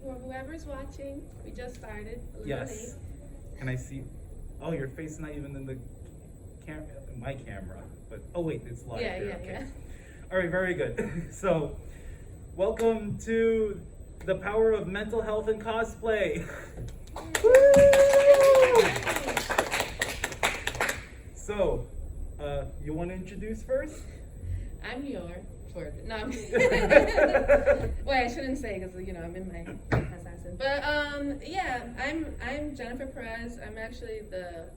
For whoever's watching, we just started a little Yes. late. Can I see? Oh, your face is not even in the my camera. But oh wait, it's live Yeah, here. yeah, Okay. yeah. All right, very good. So, welcome to the power of mental health and cosplay. So, you want to introduce first? I'm your for no. I'm well, I shouldn't say because I'm in my assassin. But yeah, I'm Jennifer Perez. I'm actually the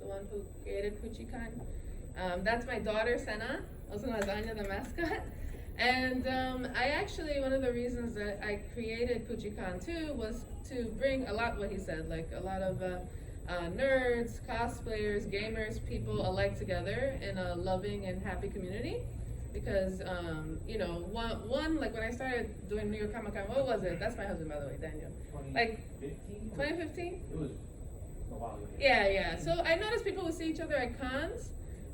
one who created Puchikan. That's my daughter Senna, also known as Anya the mascot. And I actually, one of the reasons that I created Puchikan too was to bring a lot what he said, like a lot of nerds, cosplayers, gamers, people alike together in a loving and happy community. Because one like when I started doing New York Comic Con, what was it? That's my husband, by the way, Daniel. 2015? 2015? It was a while ago. Yeah. So I noticed people would see each other at cons,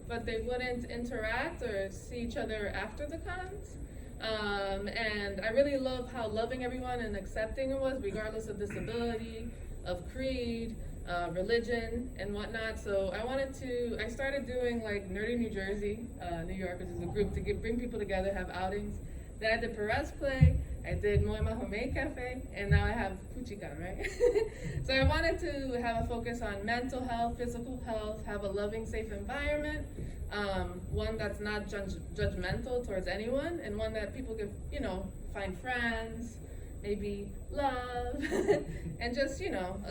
but they wouldn't interact or see each other after the cons. And I really love how loving everyone and accepting it was, regardless of disability, of creed, religion, and whatnot. So I started doing like Nerdy New Jersey, New York, which is a group to bring people together, have outings. Then I did Perez Play, I did Moema Homemade Cafe, and now I have Puchikan, right? So I wanted to have a focus on mental health, physical health, have a loving, safe environment, one that's not judgmental towards anyone, and one that people can, find friends, maybe love, and just,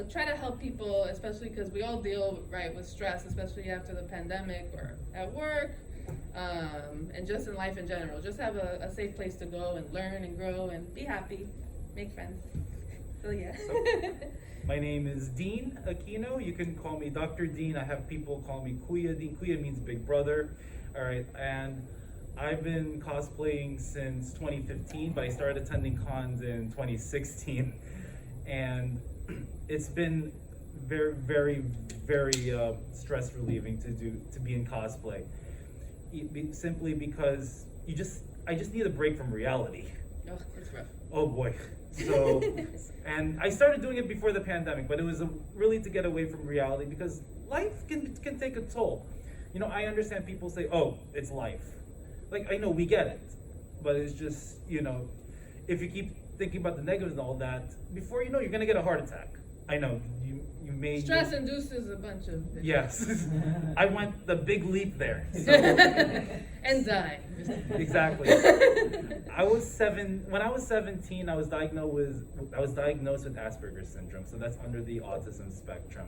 try to help people, especially because we all deal, right, with stress, especially after the pandemic or at work, and just in life in general. Just have a safe place to go and learn and grow and be happy, make friends. So yeah. My name is Dean Aquino. You can call me Dr. Dean. I have people call me Kuya Dean. Kuya means big brother. All right, and I've been cosplaying since 2015, but I started attending cons in 2016, and it's been very, very, very stress relieving to be in cosplay. Simply because I just need a break from reality. Oh, it's rough. Oh boy. So, and I started doing it before the pandemic, but it was really to get away from reality because life can take a toll. I understand people say, "Oh, it's life." Like, I know we get it, but it's just, if you keep thinking about the negatives and all that, before you know, you're gonna get a heart attack. I know you may Stress induces a bunch of things. Yes, I went the big leap there. So. And die. Exactly. When I was 17, I was diagnosed with Asperger's syndrome. So that's under the autism spectrum.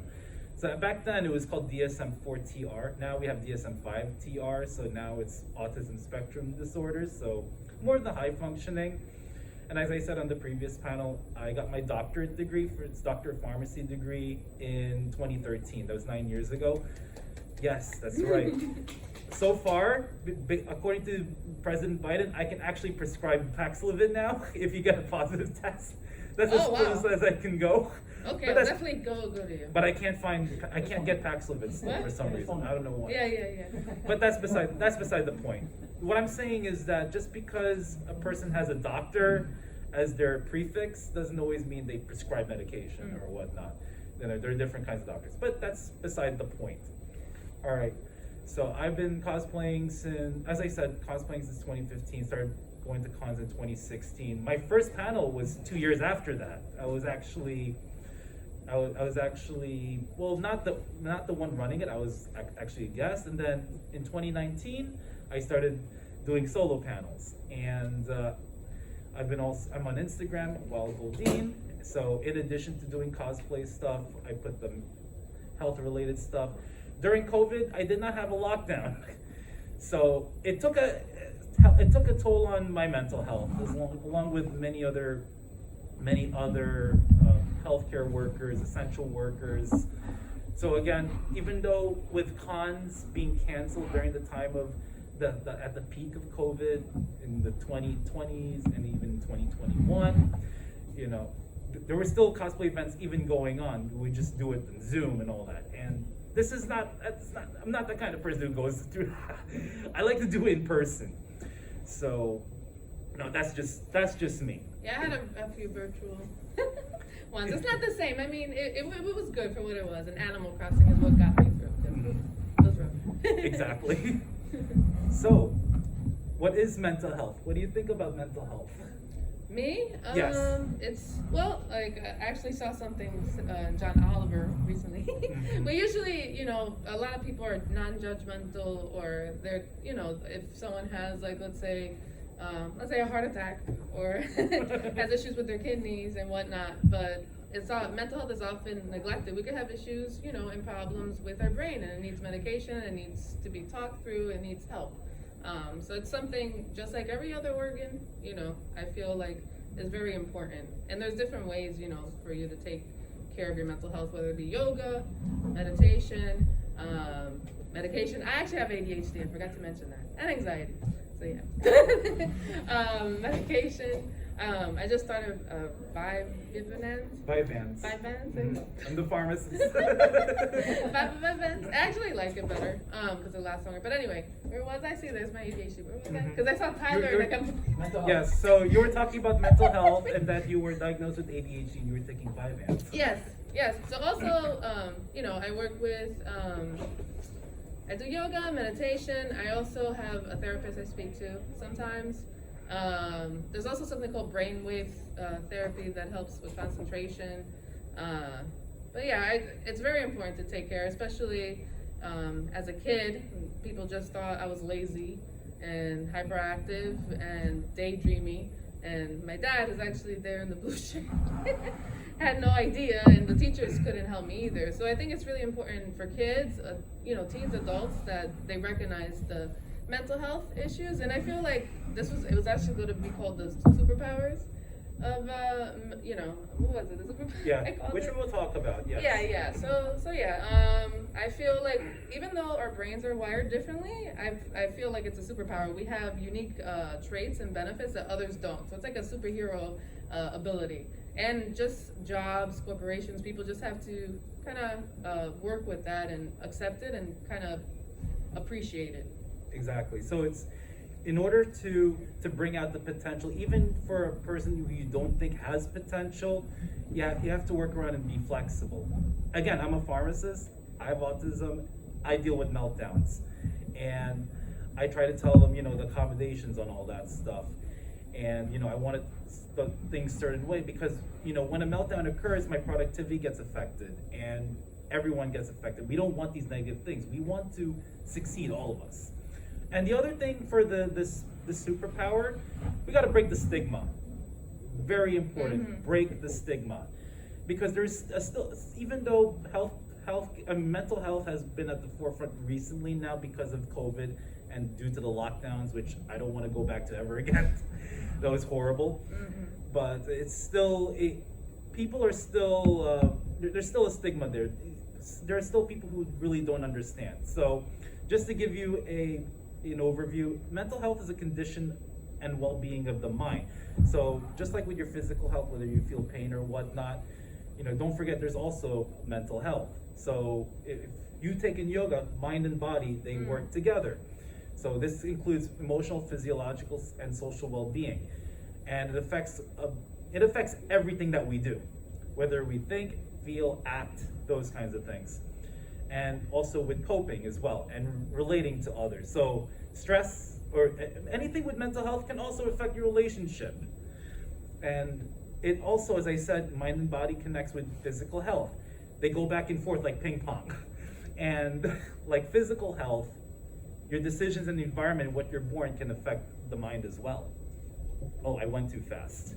So back then it was called DSM-4-TR. Now we have DSM-5-TR. So now it's autism spectrum disorders. So more of the high functioning. And as I said on the previous panel, I got my doctorate degree it's doctor of pharmacy degree in 2013. That was 9 years ago. Yes, that's right. So far, according to President Biden, I can actually prescribe Paxlovid now if you get a positive test. That's as close as I can go. Okay, I'll definitely go to you. But I can't get Paxlovid still for some reason. I don't know why. Yeah. But that's beside the point. What I'm saying is that just because a person has a doctor as their prefix doesn't always mean they prescribe medication or whatnot. There are different kinds of doctors. But that's beside the point. All right. So I've been cosplaying since 2015. Started going to cons in 2016. My first panel was 2 years after that. I was actually well, not the one running it. I was actually a guest, and then in 2019 I started doing solo panels, and I'm on Instagram, Wild Goldine. So in addition to doing cosplay stuff, I put the health related stuff. During COVID, I did not have a lockdown, so it took a toll on my mental health, along with many other healthcare workers, essential workers. So again, even though with cons being canceled during the time of at the peak of COVID in the 2020s and even 2021, there were still cosplay events even going on. We just do it in Zoom and all that. And I'm not the kind of person who goes through. I like to do it in person. So No, that's just me. Yeah, I had a few virtual ones. It's not the same. I mean, it was good for what it was. And Animal Crossing is what got me through. 'Cause it was rough. Exactly. So, what is mental health? What do you think about mental health? Me? Yes. It's, well, like, I actually saw something, John Oliver recently. Mhm. We usually, a lot of people are non-judgmental, or they're, if someone has, like, let's say a heart attack, or has issues with their kidneys and whatnot, but mental health is often neglected. We could have issues, and problems with our brain, and it needs medication, it needs to be talked through, it needs help. So it's something just like every other organ, I feel like is very important. And there's different ways, for you to take care of your mental health, whether it be yoga, meditation, medication. I actually have ADHD, I forgot to mention that, and anxiety. So yeah. Medication. I just started Vyvanse. Vyvanse. I'm the pharmacist. Vyvanse. I actually like it better because it lasts longer. But anyway, where was I? See, there's my ADHD. Where was I? Because I saw Tyler You're- and I come. Mental health. Yes, so you were talking about mental health and that you were diagnosed with ADHD and you were taking Vyvanse. Yes. So also, I work with. I do yoga, meditation. I also have a therapist I speak to sometimes. There's also something called brainwave therapy that helps with concentration. But yeah, it's very important to take care, especially as a kid. People just thought I was lazy and hyperactive and daydreamy. And my dad is actually there in the blue shirt. Had no idea, and the teachers couldn't help me either. So I think it's really important for kids, teens, adults, that they recognize the mental health issues. And I feel like it was actually going to be called the superpowers of, who was it? The superpowers? Yeah, which we will talk about, yes. Yeah. So yeah, I feel like even though our brains are wired differently, I feel like it's a superpower. We have unique traits and benefits that others don't. So it's like a superhero ability. And just jobs, corporations, people just have to kind of work with that and accept it and kind of appreciate it. Exactly. So it's in order to bring out the potential, even for a person who you don't think has potential, you have to work around and be flexible. Again, I'm a pharmacist. I have autism. I deal with meltdowns, and I try to tell them, the accommodations on all that stuff. And I want the things certain way because when a meltdown occurs, my productivity gets affected, and everyone gets affected. We don't want these negative things. We want to succeed, all of us. And the other thing for the superpower, we got to break the stigma. Very important. Mm-hmm. Break the stigma, because there's still, even though mental health has been at the forefront recently now because of COVID and due to the lockdowns, which I don't want to go back to ever again. That was horrible. Mm-hmm. But it's still people are still there's still a stigma there. There are still people who really don't understand. So, just to give you an overview, mental health is a condition and well-being of the mind. So, just like with your physical health, whether you feel pain or whatnot, don't forget there's also mental health. So, if you take in yoga, mind and body, they work together. So this includes emotional, physiological, and social well-being, and it affects everything that we do, whether we think, feel, act, those kinds of things, and also with coping as well and relating to others. So stress or anything with mental health can also affect your relationship, and it also, as I said, mind and body connects with physical health. They go back and forth like ping pong, and like physical health. Your decisions in the environment, what you're born, can affect the mind as well. Oh, I went too fast.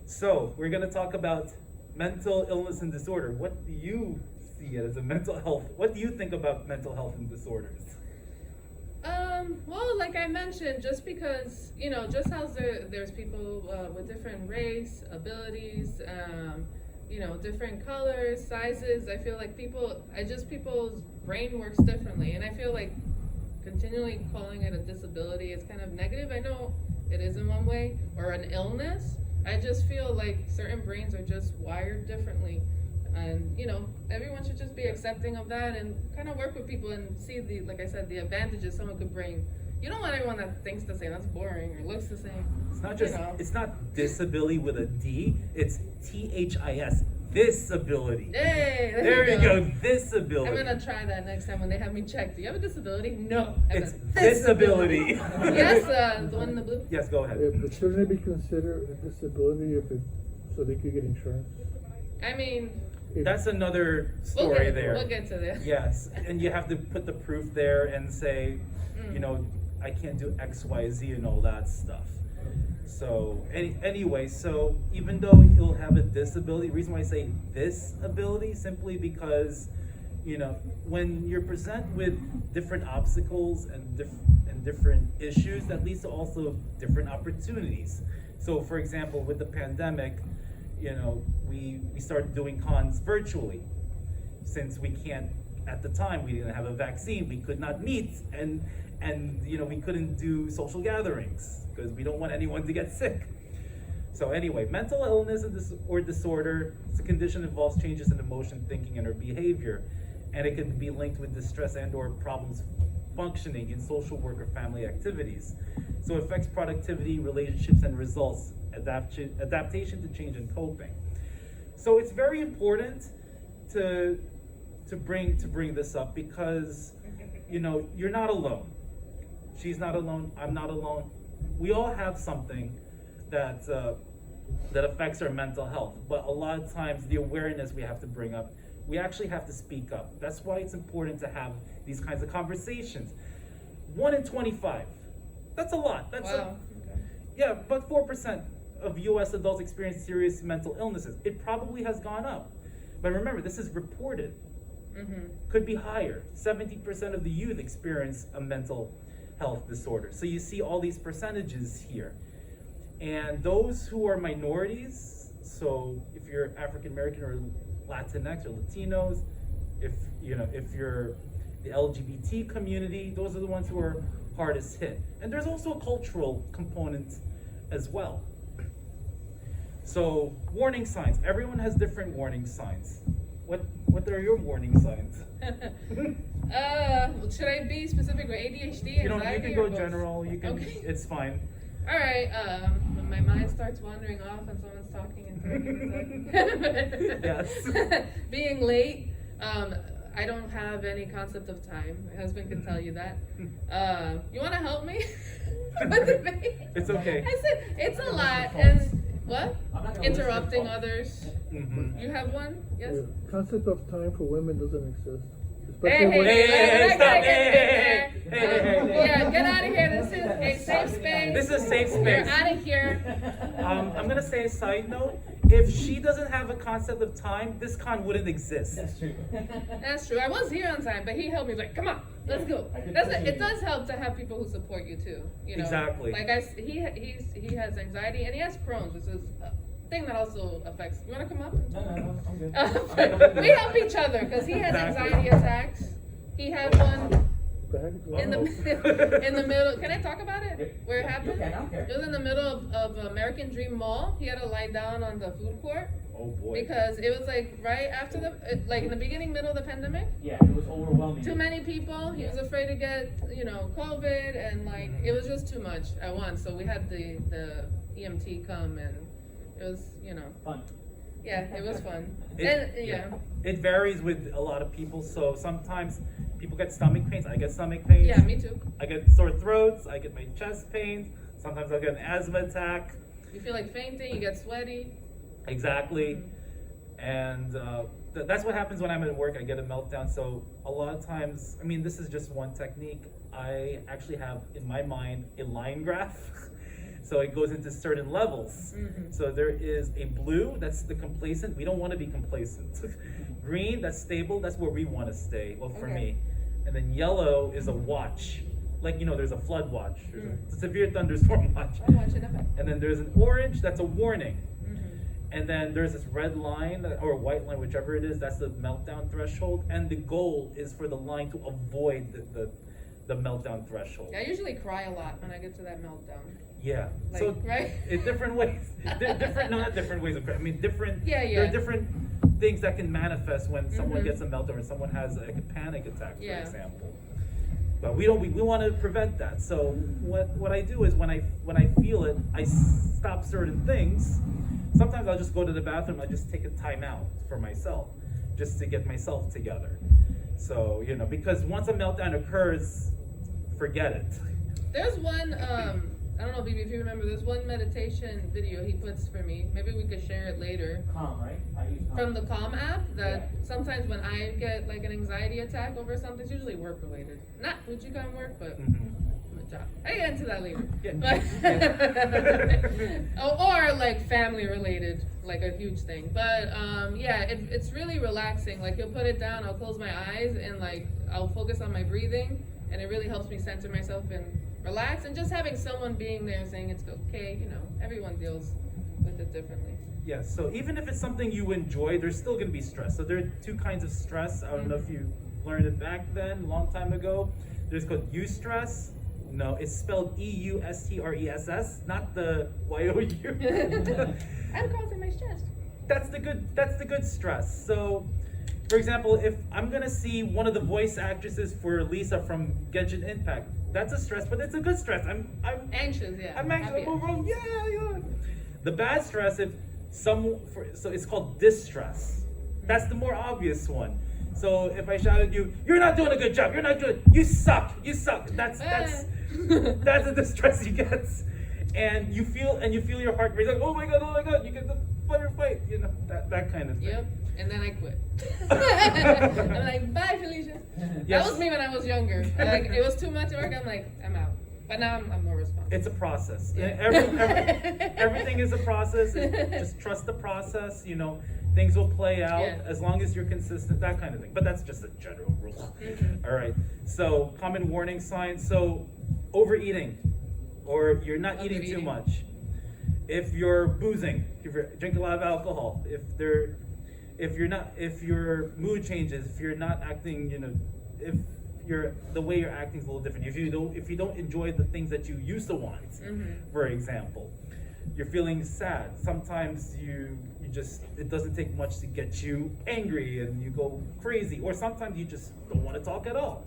So, we're going to talk about mental illness and disorder. What do you see as a mental health? What do you think about mental health and disorders? Well, like I mentioned, just because, just how there's people with different race, abilities, different colors, sizes, I feel like people's brain works differently. And I feel like continually calling it a disability is kind of negative. I know it is in one way, or an illness. I just feel like certain brains are just wired differently. And, everyone should just be accepting of that and kind of work with people and see like I said, the advantages someone could bring, You don't want everyone that thinks the same. That's boring or looks the same. It's not You just, know. it's not disability with a D, it's THIS, disability. Hey, There you go, I'm disability. gonna try that next time when they have me checked. Do you have a disability? No. I have It's a disability. Yes, the one in the blue. Yes, go ahead. But shouldn't it be considered a disability so they could get insurance? I mean, That's another story there. We'll get to this. Yes, and you have to put the proof there and say, Mm. you know, I can't do X, Y, Z and all that stuff. So anyway, so even though you'll have a disability, the reason why I say this ability simply because, you know, when you're presented with different obstacles and different issues, that leads to also different opportunities. So for example, with the pandemic, you know, we started doing cons virtually since we can't, at the time, we didn't have a vaccine, we could not meet, and you know, we couldn't do social gatherings because we don't want anyone to get sick. So anyway, mental illness or disorder, it's a condition that involves changes in emotion, thinking, and or behavior, and it can be linked with distress and or problems functioning in social work or family activities. So it affects productivity, relationships, and results, adaptation to change and coping. So it's very important to bring this up because, you know, you're not alone. She's not alone. I'm not alone. We all have something that affects our mental health. But a lot of times, the awareness we have to bring up, we actually have to speak up. That's why it's important to have these kinds of conversations. 1 in 25. That's a lot. That's Wow. yeah, but 4% of U.S. adults experience serious mental illnesses. It probably has gone up. But remember, this is reported. Mm-hmm. Could be higher. 70% of the youth experience a mental health disorder. So you see all these percentages here. And those who are minorities, so if you're African American or Latinx or Latinos, if you're the LGBT community, those are the ones who are hardest hit. And there's also a cultural component as well. So warning signs. Everyone has different warning signs. What are your warning signs? Should I be specific with ADHD? You Anxiety, can or go both? general. You can. Okay. It's fine. All right. When my mind starts wandering off and someone's talking and talking. Yes. Being late. I don't have any concept of time. My husband can tell you that. You want to help me? With the baby? It's okay. I said it's a lot. And what? I'm not gonna Interrupting listen to others. Mm-hmm. You have one? Yes. The concept of time for women doesn't exist. Hey, Especially when Hey, stop. Hey. Yeah, get out of here. This is a safe space. This is a safe You're space. out of here. I'm gonna say a side note. If she doesn't have a concept of time, this con wouldn't exist. That's true. That's true. I was here on time, but he helped me. Like, come on, let's go. It does help to have people who support you too. You know, Exactly. Like he has anxiety and he has Crohn's, which is a thing that also affects. You want to come up? No, I'm good. We help each other because he has anxiety attacks. He had one in the middle. Can I talk about it? Where it happened? You can, I don't care. It was in the middle of American Dream Mall. He had to lie down on the food court Oh boy. because it was like right after like in the beginning, middle of the pandemic. Yeah, it was overwhelming. Too many people. He was afraid to get, COVID, and like it was just too much at once. So we had the EMT come, and it was, Fun. yeah, it was fun. It- It varies with a lot of people. So sometimes people get stomach pains. I get stomach pains. Yeah, me too. I get sore throats. I get my chest pains. Sometimes I get an asthma attack. You feel like fainting. You get sweaty. Exactly. And that's what happens when I'm at work. I get a meltdown. So a lot of times, I mean, this is just one technique. I actually have in my mind a line graph. So it goes into certain levels. Mhm. So there is a blue, that's the complacent. We don't want to be complacent. Green, that's stable. That's where we want to stay. Well, for Okay. me. And then yellow is a watch. Like, there's a flood watch. There's a severe thunderstorm watch. I'm watching it. And then there's an orange, that's a warning. Mm-hmm. And then there's this red line or white line, whichever it is, that's the meltdown threshold. And the goal is for the line to avoid the meltdown threshold. I usually cry a lot when I get to that meltdown. Yeah. Like, So right? in different ways. Not different ways of crying. I mean, different. Yeah, There yeah. are different things that can manifest when someone Mhm. gets a meltdown or someone has a panic attack, for Yeah. example. But we want to prevent that. So what I do is when I feel it, I stop certain things. Sometimes I'll just go to the bathroom. I just take a time out for myself, just to get myself together. So because once a meltdown occurs, forget it. There's one, I don't know, BB, if you remember, there's one meditation video he puts for me. Maybe we could share it later. Calm, right? I use Calm. From the Calm app, that sometimes when I get like an anxiety attack over something, it's usually work related. Not would you come work, but my job. I get into that later. Or like family related, like a huge thing. But it's really relaxing. Like he'll put it down, I'll close my eyes and like I'll focus on my breathing, and it really helps me center myself and relax. And just having someone being there saying it's okay, everyone deals with it differently. Yes, so even if it's something you enjoy, there's still going to be stress. So there are two kinds of stress. I don't know if you learned it back then, a long time ago. There's called eustress. No, it's spelled EUSTRESS, not the YOU. I'm causing my stress. That's the good stress. So, for example, if I'm gonna see one of the voice actresses for Lisa from Genshin Impact, that's a stress, but it's a good stress. I'm anxious, yeah. I'm anxious. Happy. Yeah. The bad stress, so it's called distress. That's the more obvious one. So if I shout at you, "You're not doing a good job. You're not doing. You suck. You suck." That's the distress you get, and you feel your heart race like, "Oh my god!" You get the fight. That kind of thing. Yep. And then I quit. I'm like, bye, Felicia. Yes. That was me when I was younger. Like it was too much work. I'm like, I'm out. But now I'm more responsible. It's a process. Yeah. Everything is a process. Just trust the process. Things will play out as long as you're consistent. That kind of thing. But that's just a general rule. All right. So common warning signs. So overeating, or you're not eating too much. If you're boozing, if you're drinking a lot of alcohol, if your mood changes, if you're not acting, if the way you're acting is a little different. If you don't enjoy the things that you used to want, for example, you're feeling sad. Sometimes it doesn't take much to get you angry and you go crazy, or sometimes you just don't want to talk at all.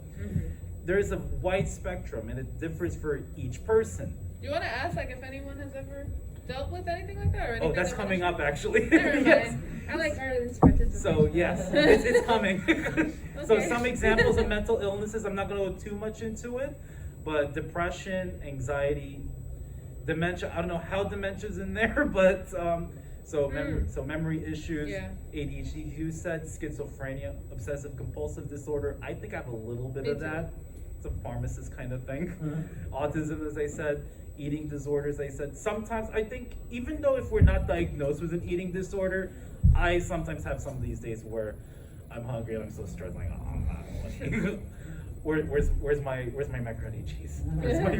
There's a wide spectrum, and it differs for each person. Do you want to ask, like, if anyone has ever dealt with anything like that, or anything? Oh, that's coming up actually. Yes. I like Ireland's participation. So yes, it's coming. So Okay. some examples of mental illnesses. I'm not going to go too much into it, but depression, anxiety, dementia. I don't know how dementia's in there, but memory issues, ADHD. You said schizophrenia, obsessive compulsive disorder. I think I have a little bit of that. It's a pharmacist kind of thing. Autism, as I said. Eating disorders, I said. Sometimes I think, even though if we're not diagnosed with an eating disorder, I sometimes have some of these days where I'm hungry and I'm so stressed, like, where's my macaroni and cheese? Where's my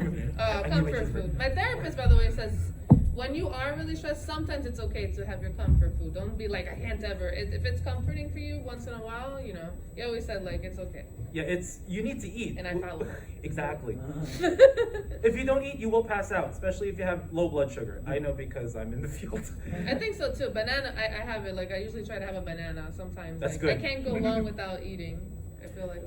comfort food. My therapist, by the way, says when you are really stressed, sometimes it's okay to have your comfort food. Don't be like, I can't ever. If it's comforting for you once in a while, you always said, like, it's okay. Yeah, you need to eat. And I follow her. Exactly. If you don't eat, you will pass out, especially if you have low blood sugar. I know because I'm in the field. I think so too. Banana, I have it. Like, I usually try to have a banana sometimes. That's like, good. I can't go long without eating. I feel like,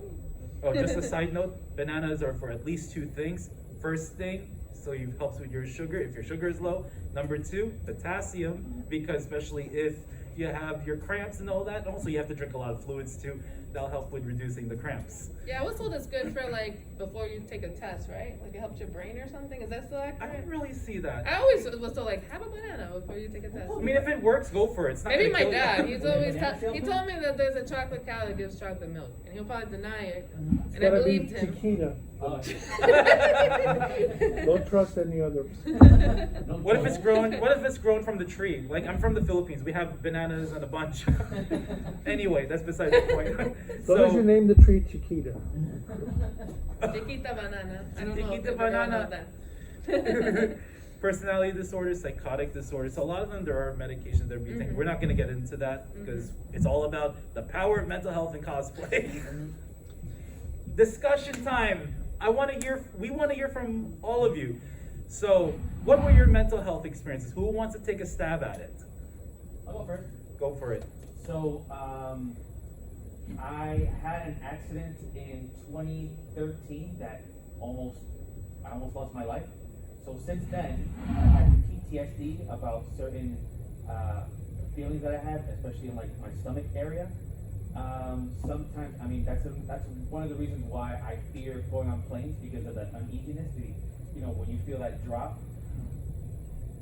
Oh, just a side note, bananas are for at least two things. First thing, so it helps with your sugar, if your sugar is low. Number two, potassium, because especially if you have your cramps and all that, and also you have to drink a lot of fluids too. That'll help with reducing the cramps. yeah, I was told it's good for, like, before you take a test, right? Like, it helps your brain or something. Is that still I accurate? didn't really see that. I always was told, like, have a banana before you take a test. I mean, if it works, go for it. It's not Maybe gonna my kill you. dad. He's always Banana he told me that there's a chocolate cow that gives chocolate milk, and he'll probably deny it. It's And I gotta be believed him. Chiquita. Oh, Don't trust any other. What if it's grown from the tree? Like, I'm from the Philippines. We have bananas and a bunch. Anyway, that's beside the point. So as you name the tree Chiquita. Chiquita banana. I don't know. if Chiquita you've ever heard banana. of that. Personality disorders, psychotic disorders. So a lot of them, there are medications that are being taken. We're not going to get into that because it's all about the power of mental health and cosplay. Discussion time. We want to hear from all of you. So, what were your mental health experiences? Who wants to take a stab at it? I'll go first. Go for it. So, I had an accident in 2013 that I almost lost my life. So since then, I've had PTSD about certain feelings that I have, especially in like my stomach area. Sometimes, I mean, that's one of the reasons why I fear going on planes, because of that uneasiness. You know, when you feel that drop,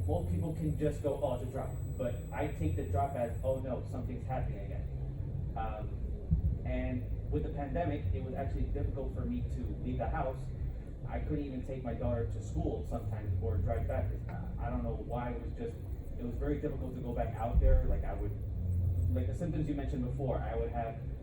most people can just go, oh, it's a drop. But I take the drop as, oh no, something's happening again. And with the pandemic, it was actually difficult for me to leave the house. I couldn't even take my daughter to school sometimes or drive back. I don't know why, it was very difficult to go back out there. Like like the symptoms you mentioned before,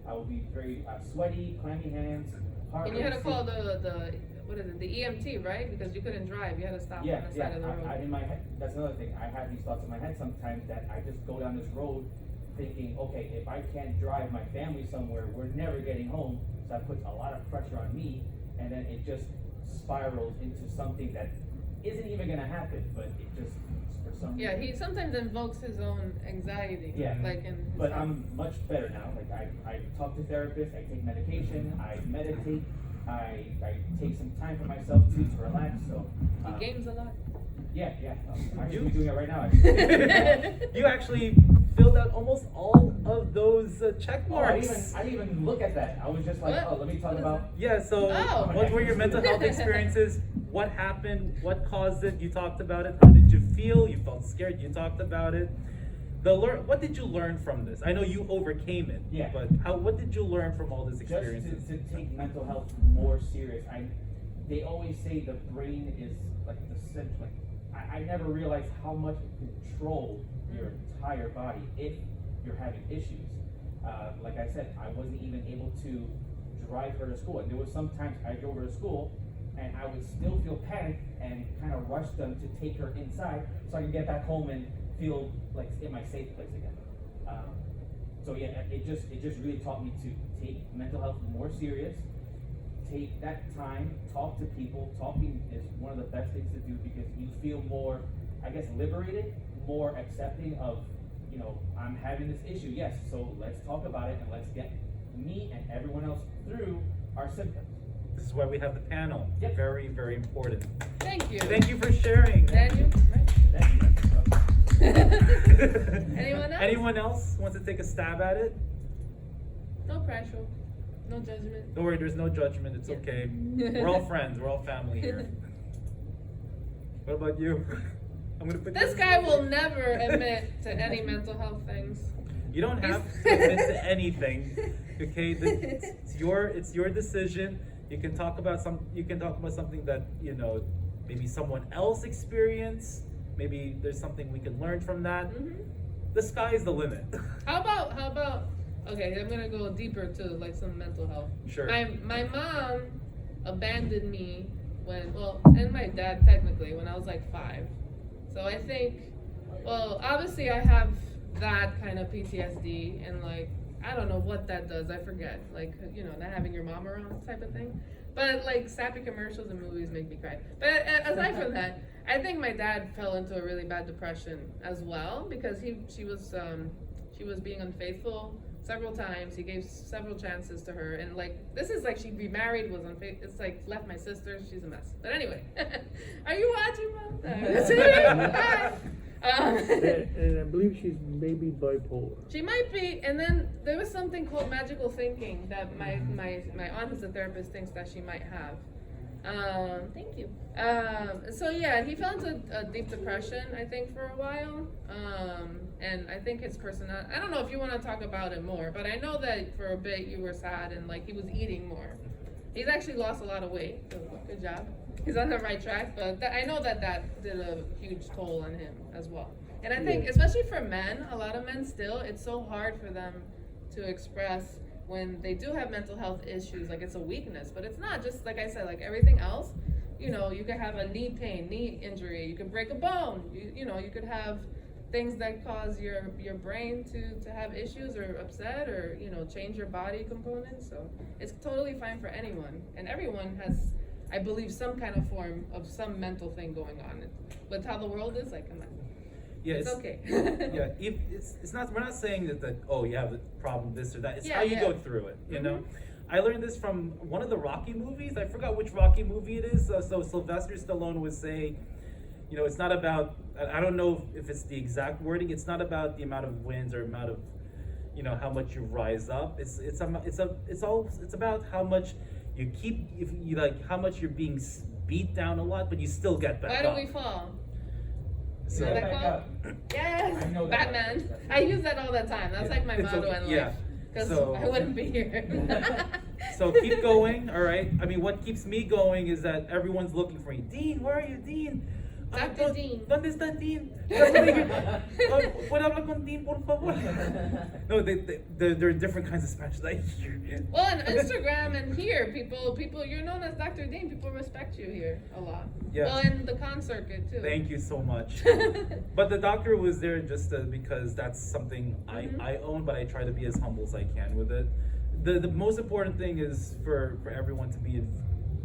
I would be very sweaty, clammy hands, heart And you had to racing. call the EMT, right? Because you couldn't drive, you had to stop on the side of the road. In my head, that's another thing. I have these thoughts in my head sometimes that I just go down this road thinking, okay, if I can't drive my family somewhere, we're never getting home. So that puts a lot of pressure on me, and then it just spirals into something that isn't even gonna happen, but it just, for some Yeah, reason. he sometimes invokes his own anxiety. Yeah. Like in his But head. I'm much better now. Like I talk to therapists, I take medication, I meditate, I take some time for myself too to relax. So He games a lot. yeah. I'm actually You- doing it right now. Actually. You actually filled out almost all of those check Oh, marks. I didn't even look at that. I was just like, What? oh, let me talk What is about. Yeah, so Oh. what were your mental health experiences? What happened? What caused it? You talked about it. How did you feel? You felt scared. You talked about it. What did you learn from this? I know you overcame it. Yeah. But what did you learn from all this experiences? Just to take mental health more serious. They always say the brain is like the center. Like I never realized how much it controls your entire body if you're having issues. Like I said, I wasn't even able to drive her to school, and there was sometimes I drove her to school, and I would still feel panicked and kind of rush them to take her inside so I could get back home and feel like in my safe place again. So yeah, it just really taught me to take mental health more serious. Take that time, talk to people. Talking is one of the best things to do because you feel more, I guess, liberated, more accepting of, you know, I'm having this issue, yes, so let's talk about it and let's get me and everyone else through our symptoms. This is why we have the panel. Yep. Very, very important. Thank you. Thank you for sharing. Daniel, right? Thank you. Anyone else? Anyone else wants to take a stab at it? No pressure. No judgment. Don't worry, there's no judgment. It's Yeah. okay. We're all friends. We're all family here. What about you? I'm gonna put This guy will never admit to any mental health things. You don't have to admit to anything. Okay, it's your decision. You can talk about something that, you know, maybe someone else experienced. Maybe there's something we can learn from that. Mhm. The sky is the limit. How about? Okay, I'm gonna go deeper to like some mental health. Sure. My mom abandoned me and my dad technically when I was like 5. So I think, well, obviously I have that kind of PTSD and like I don't know what that does. I forget. Like, you know, not having your mom around type of thing. But like sappy commercials and movies make me cry. But aside from that, I think my dad fell into a really bad depression as well because she was being unfaithful several times. He gave several chances to her, and like this is like she'd be married, was unfaithful. It's like left my sister. She's a mess. But anyway, are you watching, Mom? Hi. And I believe she's maybe bipolar. She might be, and then there was something called magical thinking that my aunt who's a therapist thinks that she might have. Thank you. So yeah, he fell into a deep depression, I think, for a while. And I think his personality, I don't know if you want to talk about it more, but I know that for a bit you were sad and like he was eating more. He's actually lost a lot of weight, so good job. He's on the right track, but I know that did a huge toll on him as well. And I think, especially for men, a lot of men still, it's so hard for them to express when they do have mental health issues, like it's a weakness, but it's not. Just like I said, like everything else, you know, you could have a knee pain, knee injury, you could break a bone, you know, you could have things that cause your brain to have issues or upset or, you know, change your body components. So it's totally fine for anyone, and everyone has, I believe, some kind of form of some mental thing going on. With how the world is, like, come on. Yeah, it's okay. Yeah, if it's not. We're not saying that oh, you have a problem this or that. It's Yeah, how you yeah. go through it. You know. Mhm. I learned this from one of the Rocky movies. I forgot which Rocky movie it is. So Sylvester Stallone was saying, you know, it's not about. I don't know if it's the exact wording. It's not about the amount of wins or amount of, you know, how much you rise up. It's about how much you keep. If you like, how much you're being beat down a lot, but you still get back Why up. do we fall? So You know Get that back quote? up. Yes, I know that. Batman. I use that all the time. That's like my It's motto okay, in yeah. life. Because So- I wouldn't be here. So keep going, all right? I mean, what keeps me going is that everyone's looking for you. Dean, where are you, Dean? Dr. Dean. ¿Dónde está Dean? ¿Puedo hablar con Dean, por favor? No, there are different kinds of Spanish. I hear. Well, on Instagram and here, people, you're known as Dr. Dean. People respect you here a lot. Yes. Well, in the con circuit too. Thank you so much. But the doctor was there just because that's something I own, but I try to be as humble as I can with it. The most important thing is for everyone to be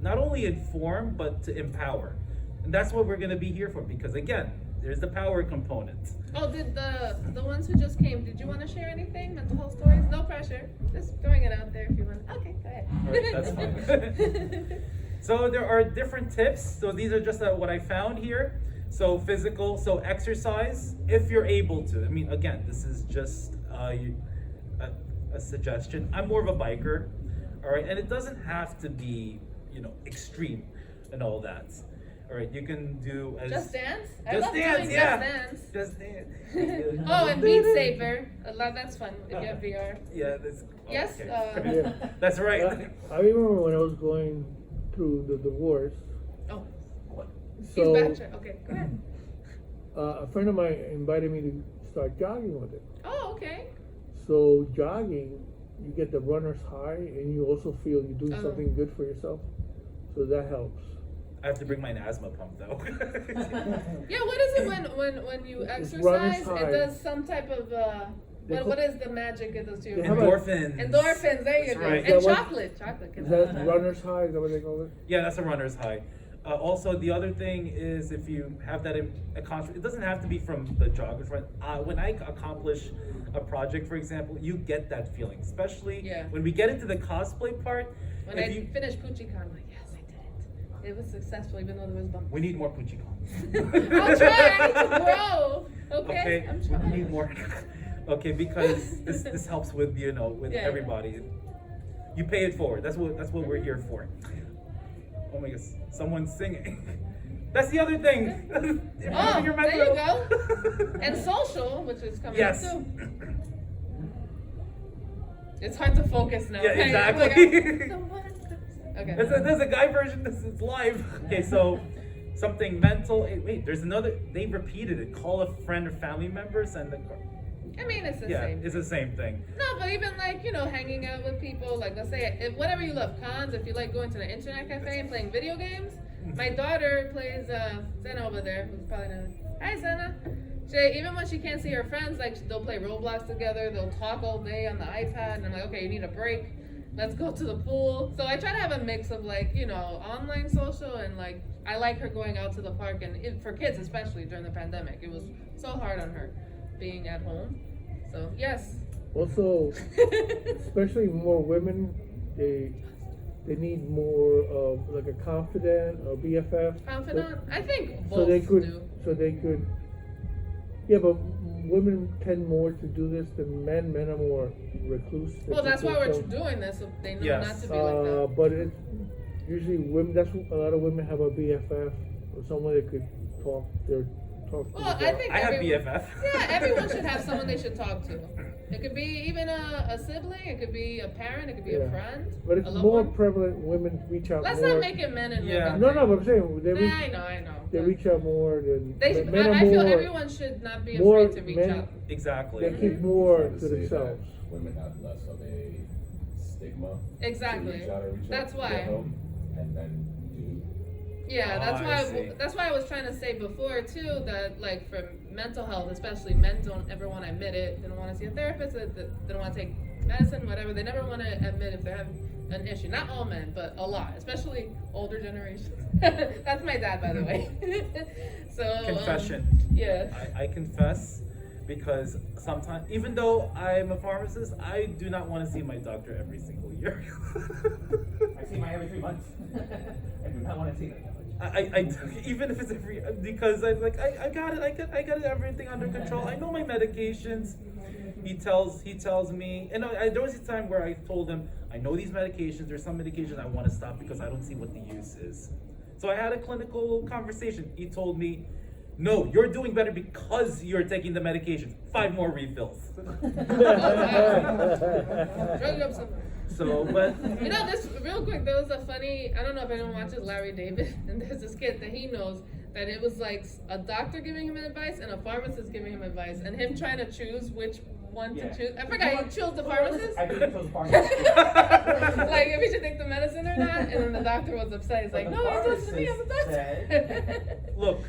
not only informed, but to empower. And that's what we're going to be here for, because again, there's the power component. Oh, did the ones who just came, did you want to share anything? Mental health stories? No pressure. Just throwing it out there if you want. Okay, go ahead. All right, that's fine. So there are different tips. So these are just what I found here. So physical, so exercise, if you're able to. I mean, again, this is just a suggestion. I'm more of a biker, all right? And it doesn't have to be, you know, extreme and all that. All right, you can do as... Just Dance? I Just love Dance, doing yeah. Just Dance. Just dance. Oh, and Beat Saber. That's fun if you have VR. Yeah, that's... Yes, okay. Yeah. That's right. I remember when I was going through the divorce. Oh, So he's back. Okay, go ahead. a friend of mine invited me to start jogging with it. Oh, okay. So jogging, you get the runner's high, and you also feel you're doing Oh. something good for yourself. So that helps. I have to bring my asthma pump, though. Yeah, what is it when you It's runner's exercise? high. It does some type of They what is the magic it does to your They body? have a- Endorphins. Endorphins, there you That's go. right. And Is that what- chocolate can Is help that runner's high? Is that what they call it? Yeah, that's a runner's high. Also, the other thing is if you have that it doesn't have to be from the joggers. Right? When I accomplish a project, for example, you get that feeling, especially Yeah. when we get into the cosplay part. When if I you, finished PucciCon, I'm like, yes, I did it. It was successful, even though there was bumps. we need more PucciCon. I'll try. I need to grow. Okay, I'm we trying. need more. Okay, because this helps with with Yeah. everybody. You pay it forward. That's what we're here for. Oh my gosh, someone's singing. That's the other thing. Oh, Your there you mental- go. And social, which is coming Yes. up too. It's hard to focus now. Yeah, okay? exactly. Okay. There's a guy version. This is live. Okay, so something mental. Hey, wait, there's another. They repeated it. Call a friend or family member. Send a. I mean, it's the Yeah, same. it's the same thing. No, but even like, hanging out with people, like let's say, whatever you love, cons, if you like going to the internet cafe and playing video games. My daughter plays, Senna over there, who's probably not. Hi, Senna. Even when she can't see her friends, like they'll play Roblox together, they'll talk all day on the iPad, and I'm like, okay, you need a break. Let's go to the pool. So I try to have a mix of like, online social and like, I like her going out to the park, and for kids, especially during the pandemic, it was so hard on her being at home. So, yes. Also, especially more women, they need more of like a confidant or BFF. Confidant? I think both So they could, do. yeah, but women tend more to do this than men. Men are more recluse. They Well, keep that's why we're themselves- doing this, so they know Yes. not to be like that. But it's usually women. That's a lot of women have a BFF or someone they could talk. Talk to. Well, I about. think I have everyone- BFF. Yeah, everyone should have someone they should talk to. It could be even a sibling, it could be a parent, it could be a Yeah. friend. But it's a loved more one. prevalent. Women reach out Let's more. not make it men and Yeah. women. No, thing. but I'm saying they reach. I know. They but reach out more than They should, men are I feel more. everyone should not be more afraid to reach men- out. Exactly. They keep more Trying to say that themselves. Women have less of a stigma. Exactly. To reach out and reach That's out to why. get help, and then you. Yeah, that's Oh, why. I see. That's why I was trying to say before too that for mental health, especially men don't ever want to admit it. They don't want to see a therapist. They don't want to take medicine, whatever. They never want to admit if they're having an issue. Not all men, but a lot, especially older generations. That's my dad, by the way. So Confession. Yeah. I confess, because sometimes, even though I'm a pharmacist, I do not want to see my doctor every single year. I see mine every 3 months. I do not want to see them that much. I even if it's every, because I'm like, I got it, I got everything under control. I know my medications. He tells me, and there was a time where I told him, I know these medications. There's some medications I want to stop because I don't see what the use is. So I had a clinical conversation. He told me, no, you're doing better because you're taking the medications. 5 more refills. Drug up some. So, but You know, this real quick. There was a funny. I don't know if anyone watches Larry David, and there's this kid that he knows that it was like a doctor giving him advice and a pharmacist giving him advice, and him trying to choose which one Yeah. to choose. I forgot. He chose the pharmacist. I think he chose the pharmacist. Like if he should take the medicine or not, and then the doctor was upset. He's like, But "No, the you're supposed to be. I'm a pharmacist doctor." look,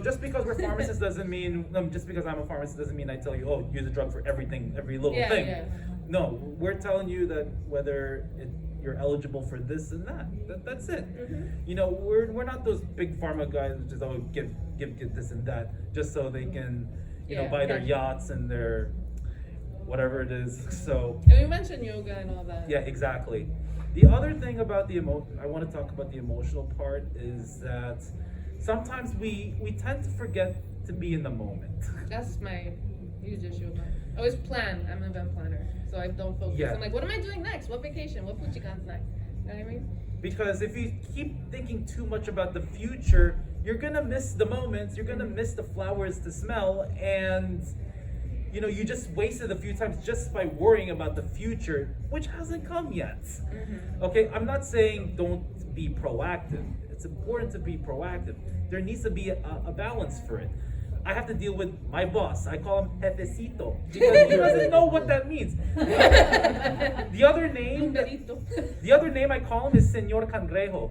just because we're pharmacists doesn't mean, just because I'm a pharmacist doesn't mean I tell you, oh, use a drug for everything, every little Yeah, thing. yeah. No, we're telling you that whether you're eligible for this and that. That's it. Mm-hmm. We're not those big pharma guys who just give this and that just so they can, Yeah, buy their gotcha. yachts and their whatever it is. So And we mentioned yoga and all that. yeah, exactly. The other thing about I want to talk about the emotional part is that sometimes we tend to forget to be in the moment. That's my huge issue of mine. I always plan. I'm an event planner, so I don't focus. Yeah. I'm like, what am I doing next? What vacation? What fujikan's next? You know what I mean? Because if you keep thinking too much about the future, you're gonna miss the moments, you're gonna miss the flowers to smell, and you just wasted a few times just by worrying about the future, which hasn't come yet. Okay, I'm not saying don't be proactive. It's important to be proactive. There needs to be a balance for it. I have to deal with my boss. I call him Jefecito because he doesn't know what that means. The other name I call him is Señor Cangrejo.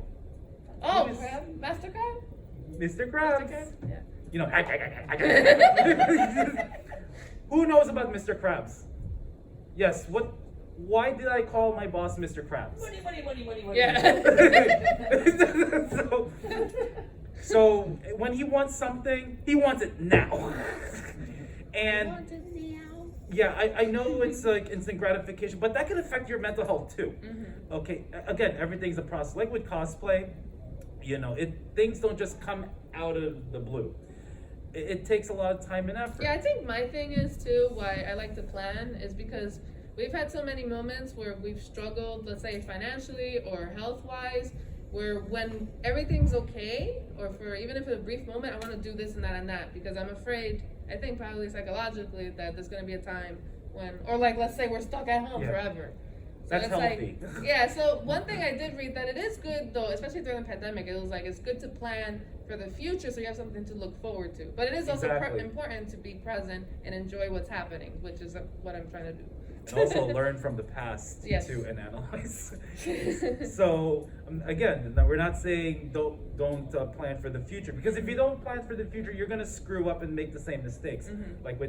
Oh, He was- crab? Master Crab? Mr. Master Krabs. Crab? Yeah. Who knows about Mr. Krabs? Yes. Why did I call my boss Mr. Krabs? Money. Yeah. So when he wants something, he wants it now. And yeah, I know it's like instant gratification, but that can affect your mental health too. Okay, again, everything's a process. Like with cosplay, things don't just come out of the blue. It takes a lot of time and effort. Yeah, I think my thing is too, why I like to plan is because we've had so many moments where we've struggled, let's say financially or health-wise, where when everything's okay, or for even if it's a brief moment, I want to do this and that, because I'm afraid, I think probably psychologically, that there's going to be a time when, or like let's say we're stuck at home Yeah. forever. So That's it's healthy. like, yeah, so one thing I did read that it is good though, especially during the pandemic, it was like it's good to plan for the future so you have something to look forward to. But it is also Exactly. important to be present and enjoy what's happening, which is what I'm trying to do. And also learn from the past Yes. too and analyze. So again, we're not saying don't plan for the future, because if you don't plan for the future, you're gonna screw up and make the same mistakes. Like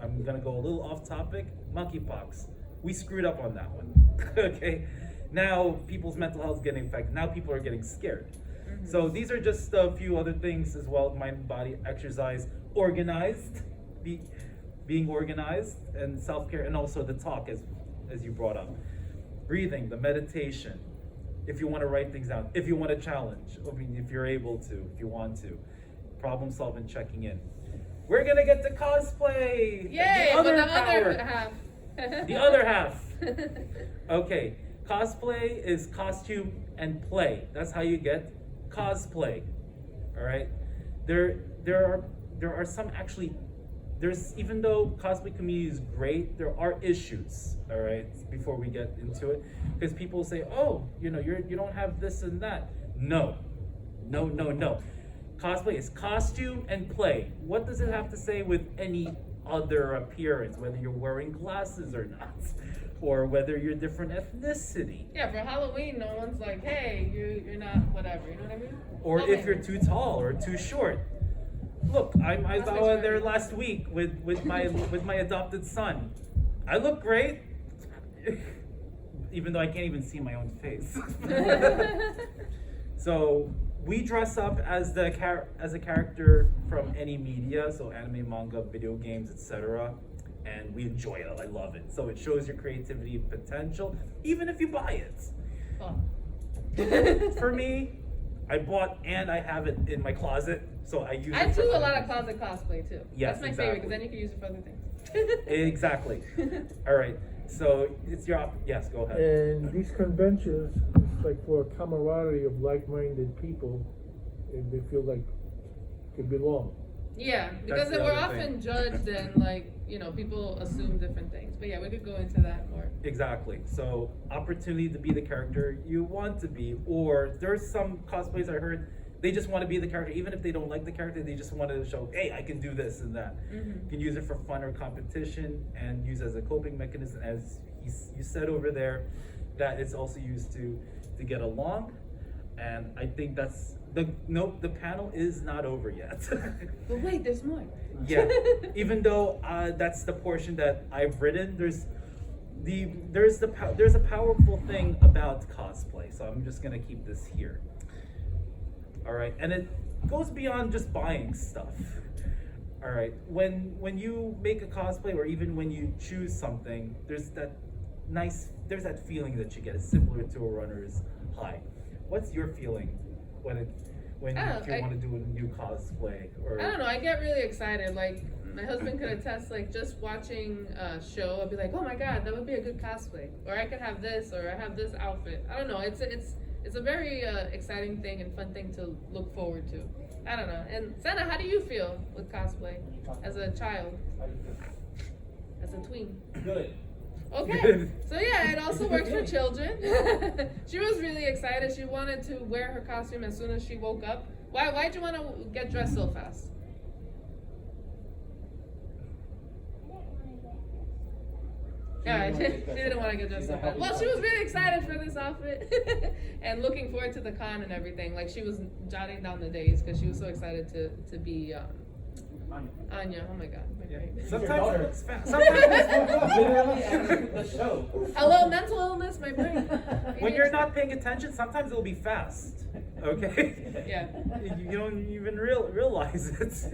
I'm gonna go a little off topic. Monkeypox, we screwed up on that one. Okay, now people's mental health is getting affected. Now people are getting scared. So these are just a few other things as well: mind, body, exercise, organized, being organized, and self-care, and also the talk as you brought up, breathing, the meditation. If you want to write things down, if you want to challenge, if you're able to, if you want to, problem solving, checking in. We're gonna get to cosplay. Yay! The But the power. other half. The other half. Okay, cosplay is costume and play. That's how you get cosplay. All right. There are some actually. There's, even though cosplay community is great, there are issues. All right. Before we get into it, because people say, oh, you don't have this and that. No. Cosplay is costume and play. What does it have to say with any other appearance, whether you're wearing glasses or not, or whether you're different ethnicity, Yeah, for Halloween, no one's like, hey, you're not whatever. You know what I mean? or Oh, if wait. you're too tall or too short. Look, I was Cosplay's out there great. last week with my adopted son. I look great. even though I can't even see my own face. So we dress up as as a character from any media, so anime, manga, video games, etc. And we enjoy it. I love it. So it shows your creativity and potential, even if you buy it. Oh. For me, I bought and I have it in my closet, so I use I it. do for a lot of closet cosplay too. Yes, That's my favorite exactly. because then you can use it for other things. Exactly. All right. So it's your yes. Go ahead. And these conventions, it's like for a camaraderie of like-minded people, and they feel like they belong. Yeah, That's because the then we're other often thing. judged and like, people assume different things. But yeah, we could go into that more. Exactly. So opportunity to be the character you want to be, or there's some cosplays I heard they just want to be the character, even if they don't like the character. They just want to show, hey, I can do this and that. Mhm. You can use it for fun or competition, and use it as a coping mechanism, as you said over there, that it's also used to get along. And I think that's the panel is not over yet. But wait, there's more. Yeah, even though that's the portion that I've written, there's a powerful thing about cosplay. So I'm just gonna keep this here. All right, and it goes beyond just buying stuff. All right, when you make a cosplay, or even when you choose something, there's that feeling that you get. It's similar to a runner's high. What's your feeling when you want to do a new cosplay? Or I don't know, I get really excited. Like, my husband could attest, like, just watching a show, I'd be like, oh my god, that would be a good cosplay. Or I could have this, or I have this outfit. I don't know, it's a very exciting thing and fun thing to look forward to. I don't know. And Senna, how do you feel with cosplay as a child, as a tween? Good. Okay, Good. so yeah, it also works for children. She was really excited. She wanted to wear her costume as soon as she woke up. Why'd you want to get dressed so fast? Yeah, she didn't want to get dressed so fast. Well, she was really excited for this outfit and looking forward to the con and everything. Like, she was jotting down the days because she was so excited to be Anya. Oh my god, my brain. sometimes it's fast. Sometimes Literally at the show. Hello, mental illness, my brain. when you're not paying attention, sometimes it'll be fast. Okay. Yeah. You don't even realize it.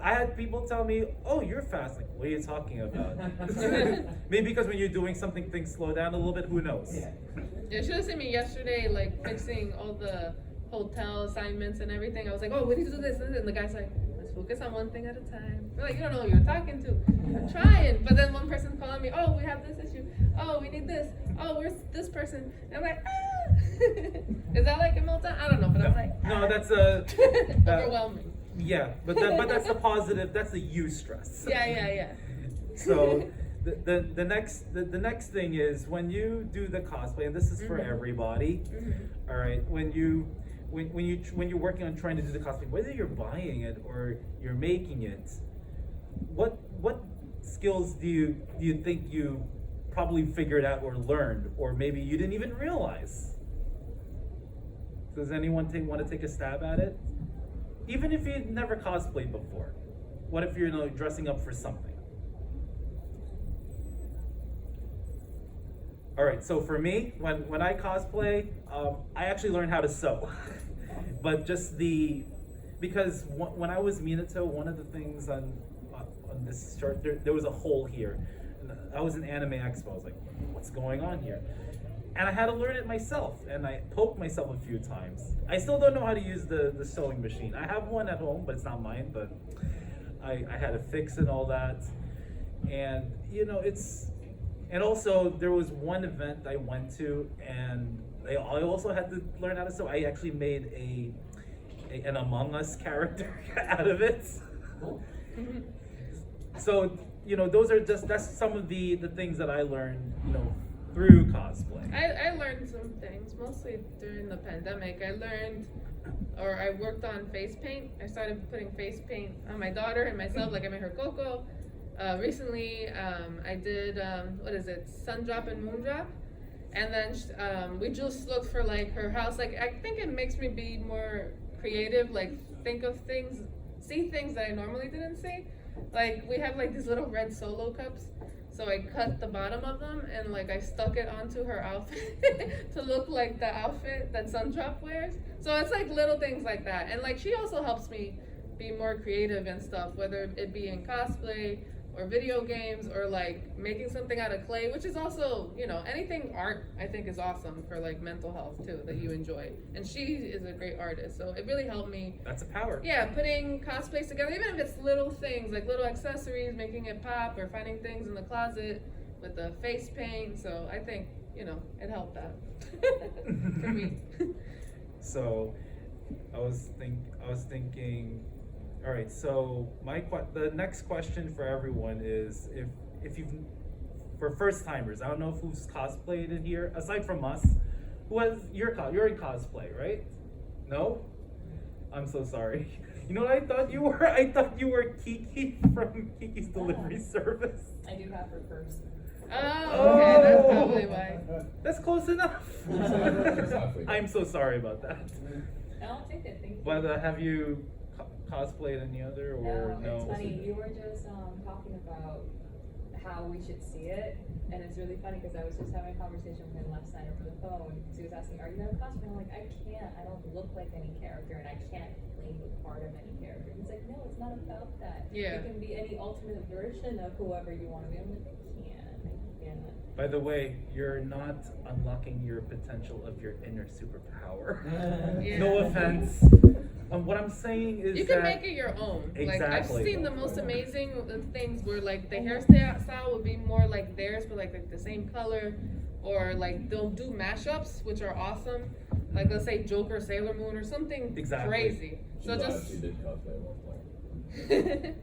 I had people tell me, "Oh, you're fast." Like, what are you talking about? Maybe because when you're doing something, things slow down a little bit. Who knows? Yeah. You should have seen me yesterday, like fixing all the hotel assignments and everything. I was like, oh, we need to do this, and the guy's like, let's focus on one thing at a time. We're like, you don't know who you're talking to. I'm trying. But then one person's calling me, oh, we have this issue. Oh, we need this. Oh, where's this person? And I'm like, ah. Is that like a meltdown? I don't know, but I'm like, No, that's overwhelming. yeah, but that's the positive. That's the eustress. Yeah. So the next thing is when you do the cosplay, and this is for Mhm. everybody. Mhm. All right, when you're working on trying to do the cosplay, whether you're buying it or you're making it, what skills do you think you probably figured out or learned, or maybe you didn't even realize? Does anyone want to take a stab at it? Even if you've never cosplayed before, what if you're dressing up for something? All right, so for me, when I cosplay, I actually learned how to sew. But because when I was Minato, one of the things on this chart, there was a hole here. And I was in Anime Expo. I was like, what's going on here? And I had to learn it myself, and I poked myself a few times. I still don't know how to use the sewing machine. I have one at home, but it's not mine, but I had to fix and all that. And, and also there was one event I went to, and I also had to learn how to sew. I actually made an Among Us character out of it. So, that's some of the things that I learned, through cosplay. I learned some things, mostly during the pandemic. I worked on face paint. I started putting face paint on my daughter and myself, like I made her Coco. Recently, I did, sun drop and moon drop. And then we just looked for like her house. Like, I think it makes me be more creative, like see things that I normally didn't see. Like, we have like these little red Solo cups. So I cut the bottom of them and like I stuck it onto her outfit to look like the outfit that Sundrop wears. So it's like little things like that. And like she also helps me be more creative and stuff, whether it be in cosplay or video games or like making something out of clay, which is also, you know, anything art I think is awesome for like mental health too, that you enjoy. And she is a great artist, so it really helped me. That's a power. Yeah, putting cosplays together, even if it's little things like little accessories, making it pop, or finding things in the closet with the face paint. So I think, you know, it helped out for me. So I was thinking, all right, so the next question for everyone is if you've, for first timers, I don't know who's cosplayed in here aside from us. You're in cosplay, right? No? I'm so sorry. You know what I thought you were? I thought you were Kiki from Kiki's Delivery Service. I do have her first. Oh, okay, that's probably why. That's close enough. Exactly. I'm so sorry about that. I'll take it, thank you. But have you cosplayed any other or no? It's funny, you were just talking about how we should see it, and it's really funny because I was just having a conversation with him last night over the phone. He was asking, are you gonna cosplay? I'm like, I can't, I don't look like any character, and I can't play the part of any character. He's like, no, it's not about that. Yeah. You can be any ultimate version of whoever you want to be. I'm like, I can't. By the way, you're not unlocking your potential of your inner superpower. Yeah. No offense. What I'm saying is You can that make it your own. Like Exactly. I've seen the most amazing things where like the hairstyle would be more like theirs, but like the same color, or like they'll do mashups, which are awesome. Like let's say Joker, Sailor Moon, or something Exactly. crazy. She So lied, just. she did cosplay at one point.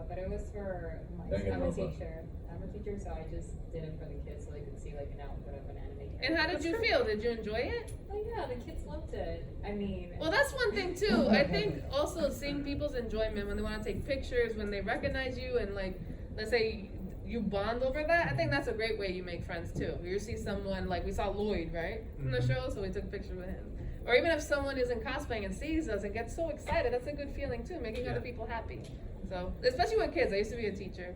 But it was for I'm a teacher, so I just did it for the kids so they could see like an output of an anime character. And how did you feel? Did you enjoy it? Oh yeah, the kids loved it. I mean, Well, that's one thing too. I think also seeing people's enjoyment when they want to take pictures, when they recognize you, and like, let's say you bond over that. I think that's a great way you make friends too. You see someone like we saw Lloyd, right, from the Mhm. show, so we took a picture with him. Or even if someone isn't cosplaying and sees us and gets so excited, that's a good feeling too, making Yeah. other people happy. So, especially with kids. I used to be a teacher,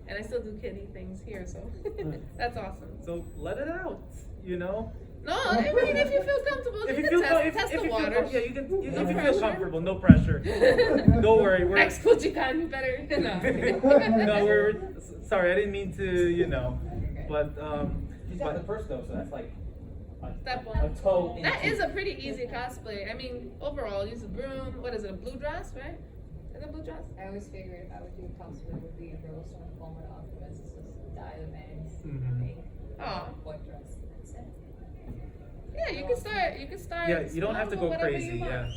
and I still do kiddie things here, so that's awesome. So let it out, you know. No, I mean if you feel comfortable, If you you can feel test if the you water. feel, yeah, you can. No If you feel pressure. comfortable, no pressure. Don't worry, we're Next Fujikan better. no, we're sorry. I didn't mean to, you know, but She's got the first though, so that's like Step a one. toe. That is a pretty easy cosplay. I mean, overall, use a broom. What is it? A blue dress, right? Is it a blue dress? I always figured if I would do cosplay, it would be Rose from Fullmetal Alchemist. It's just dye the bangs, Mhm. make Oh. white dress. That's it. Yeah, you can start. You can start. yeah, you don't have to small, go whatever crazy. you want. Yeah.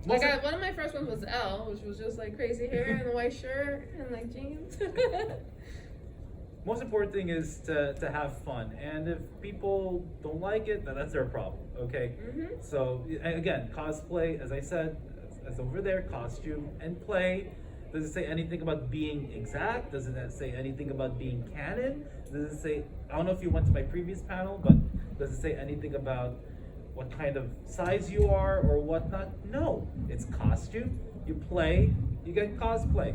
Like Most of- one of my first ones was Elle, which was just like crazy hair and a white shirt and like jeans. Most important thing is to have fun, and if people don't like it, then that's their problem. Okay. Mhm. So again, cosplay, as I said, as over there, costume and play. Does it say anything about being exact? Does it say anything about being canon? Does it say, I don't know if you went to my previous panel, but does it say anything about what kind of size you are or whatnot? No, it's costume, you play, you get cosplay.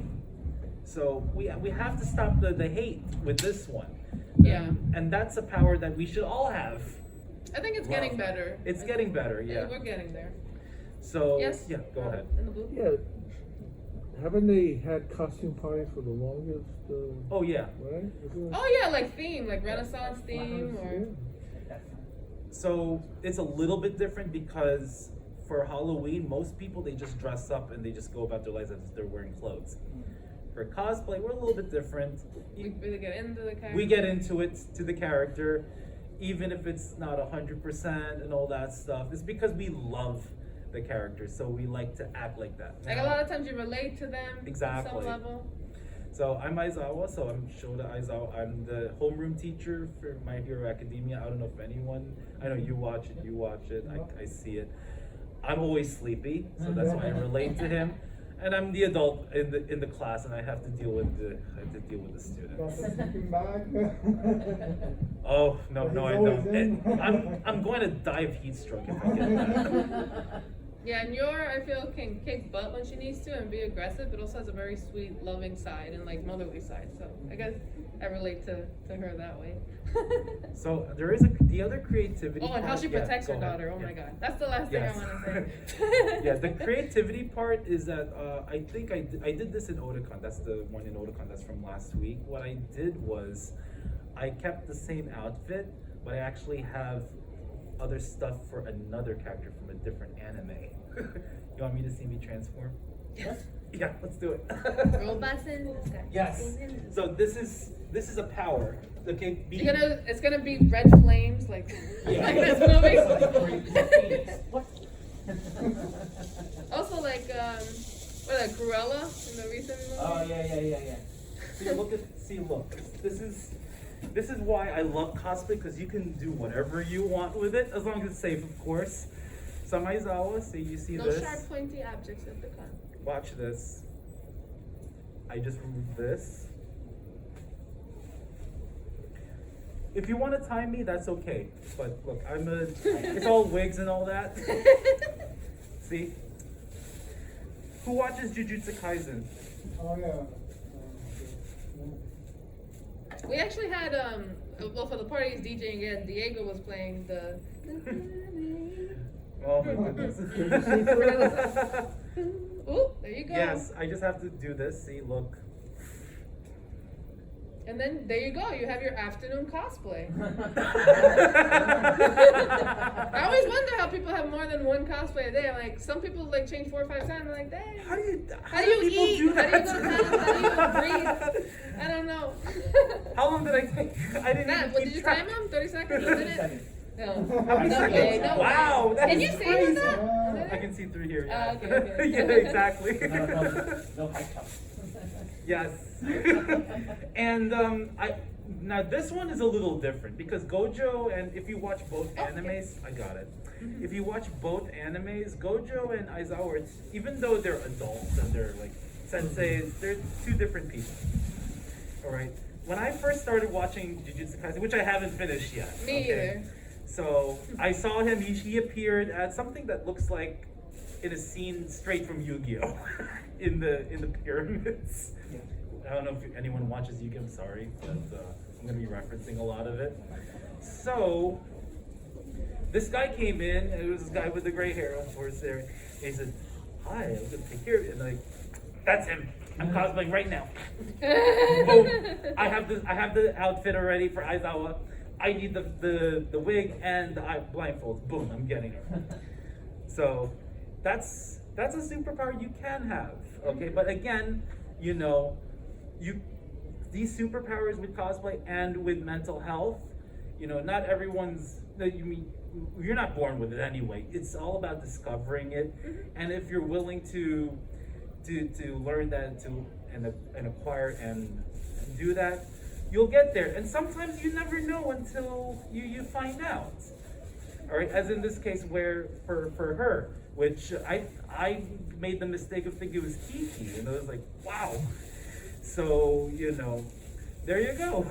So we have to stop the hate with this one. Yeah. And that's a power that we should all have. I think it's Wow. getting better. It's getting better, yeah. We're getting there. So, Yes. yeah, go ahead. In the booth. Yeah. Haven't they had costume parties for the longest? Oh, yeah. Right? Isn't it? Oh yeah, like theme, like Renaissance theme, or Yeah. So it's a little bit different because for Halloween, most people, they just dress up and they just go about their lives as if they're wearing clothes. For cosplay, we're a little bit different. we really get into the character. We get into it, to the character, even if it's not 100% and all that stuff. It's because we love the character, so we like to act like that. Like a lot of times you relate to them on Exactly. some level. So I'm Aizawa, so I'm Shoda Aizawa. I'm the homeroom teacher for My Hero Academia. I don't know if anyone, I know you watch it, I see it. I'm always sleepy, so that's why I relate to him. And I'm the adult in the class, and I have to deal with the students. sleeping bag. Oh no, But no, he's I always don't. in. I'm going to die of heat stroke if I get that. Yeah, and I feel, can kick butt when she needs to and be aggressive, but also has a very sweet, loving side and like motherly side. So I guess I relate to her that way. So there is the other creativity. Oh, and how part- she yeah, protects her go ahead. daughter. Oh my Yeah. God, that's the last thing Yes. I want to say. Yeah, the creativity part is that I think I did this in Otakon. That's the one in Otakon that's from last week. What I did was I kept the same outfit, but I actually have other stuff for another character from a different anime. You want me to see me transform? Yes. Yeah, let's do it. Robots in the sky. Yes. So this is a power. Okay. It's gonna be red flames like, Yeah. like this movie. What? Also like what a Cruella in the recent movie. Oh yeah. Look. This is why I love cosplay, because you can do whatever you want with it, as long as it's safe, of course. So Aizawa, so you see No this. sharp pointy objects at the con. Watch this. I just removed this. If you want to time me, that's okay. But look, it's all wigs and all that. See? Who watches Jujutsu Kaisen? Oh yeah. We actually had well, for the parties DJing again, Diego was playing the Oh my goodness. Ooh, there you go. Yes, I just have to do this. See, look. And then there you go, you have your afternoon cosplay. I always wonder how people have more than one cosplay a day. I'm like, some people like change 4 or 5 times. I'm like, dang. How do you people eat? do that? How do you go to town? How do you breathe? I don't know. How long did I take? I didn't Matt, even what keep did you track. time them? 30 seconds? A minute? No. How many No seconds? way, no Wow, way. that Can is you see crazy. with that? I can see through here. Ah, Yeah, okay, okay. Yeah, exactly. No high top. Yes. And now this one is a little different because Gojo, and if you watch both animes, I got it. If you watch both animes, Gojo and Aizawa, even though they're adults and they're like senseis, they're two different people. All right. When I first started watching Jujutsu Kaisen, which I haven't finished yet. Me either. So I saw him. He appeared at something that looks like in a scene straight from Yu-Gi-Oh, in the pyramids. I don't know if anyone watches Yu-Gi-Oh. I'm sorry, but I'm gonna be referencing a lot of it. So this guy came in, and it was this guy with the gray hair, of course. There, and he said, "Hi, I'm gonna take care of you." And like, that's him. I'm cosplaying right now. Boom. I have the outfit already for Aizawa. I need the wig and the blindfolds. Boom, I'm getting it. So that's a superpower you can have. Okay, but again, you know, these superpowers with cosplay and with mental health, you know, not everyone's. You're not born with it anyway. It's all about discovering it, and if you're willing to learn that and acquire and do that, you'll get there. And sometimes you never know until you find out. All right, as in this case, where for her, which I made the mistake of thinking it was Kiki, and I was like, wow. So you know, there you go.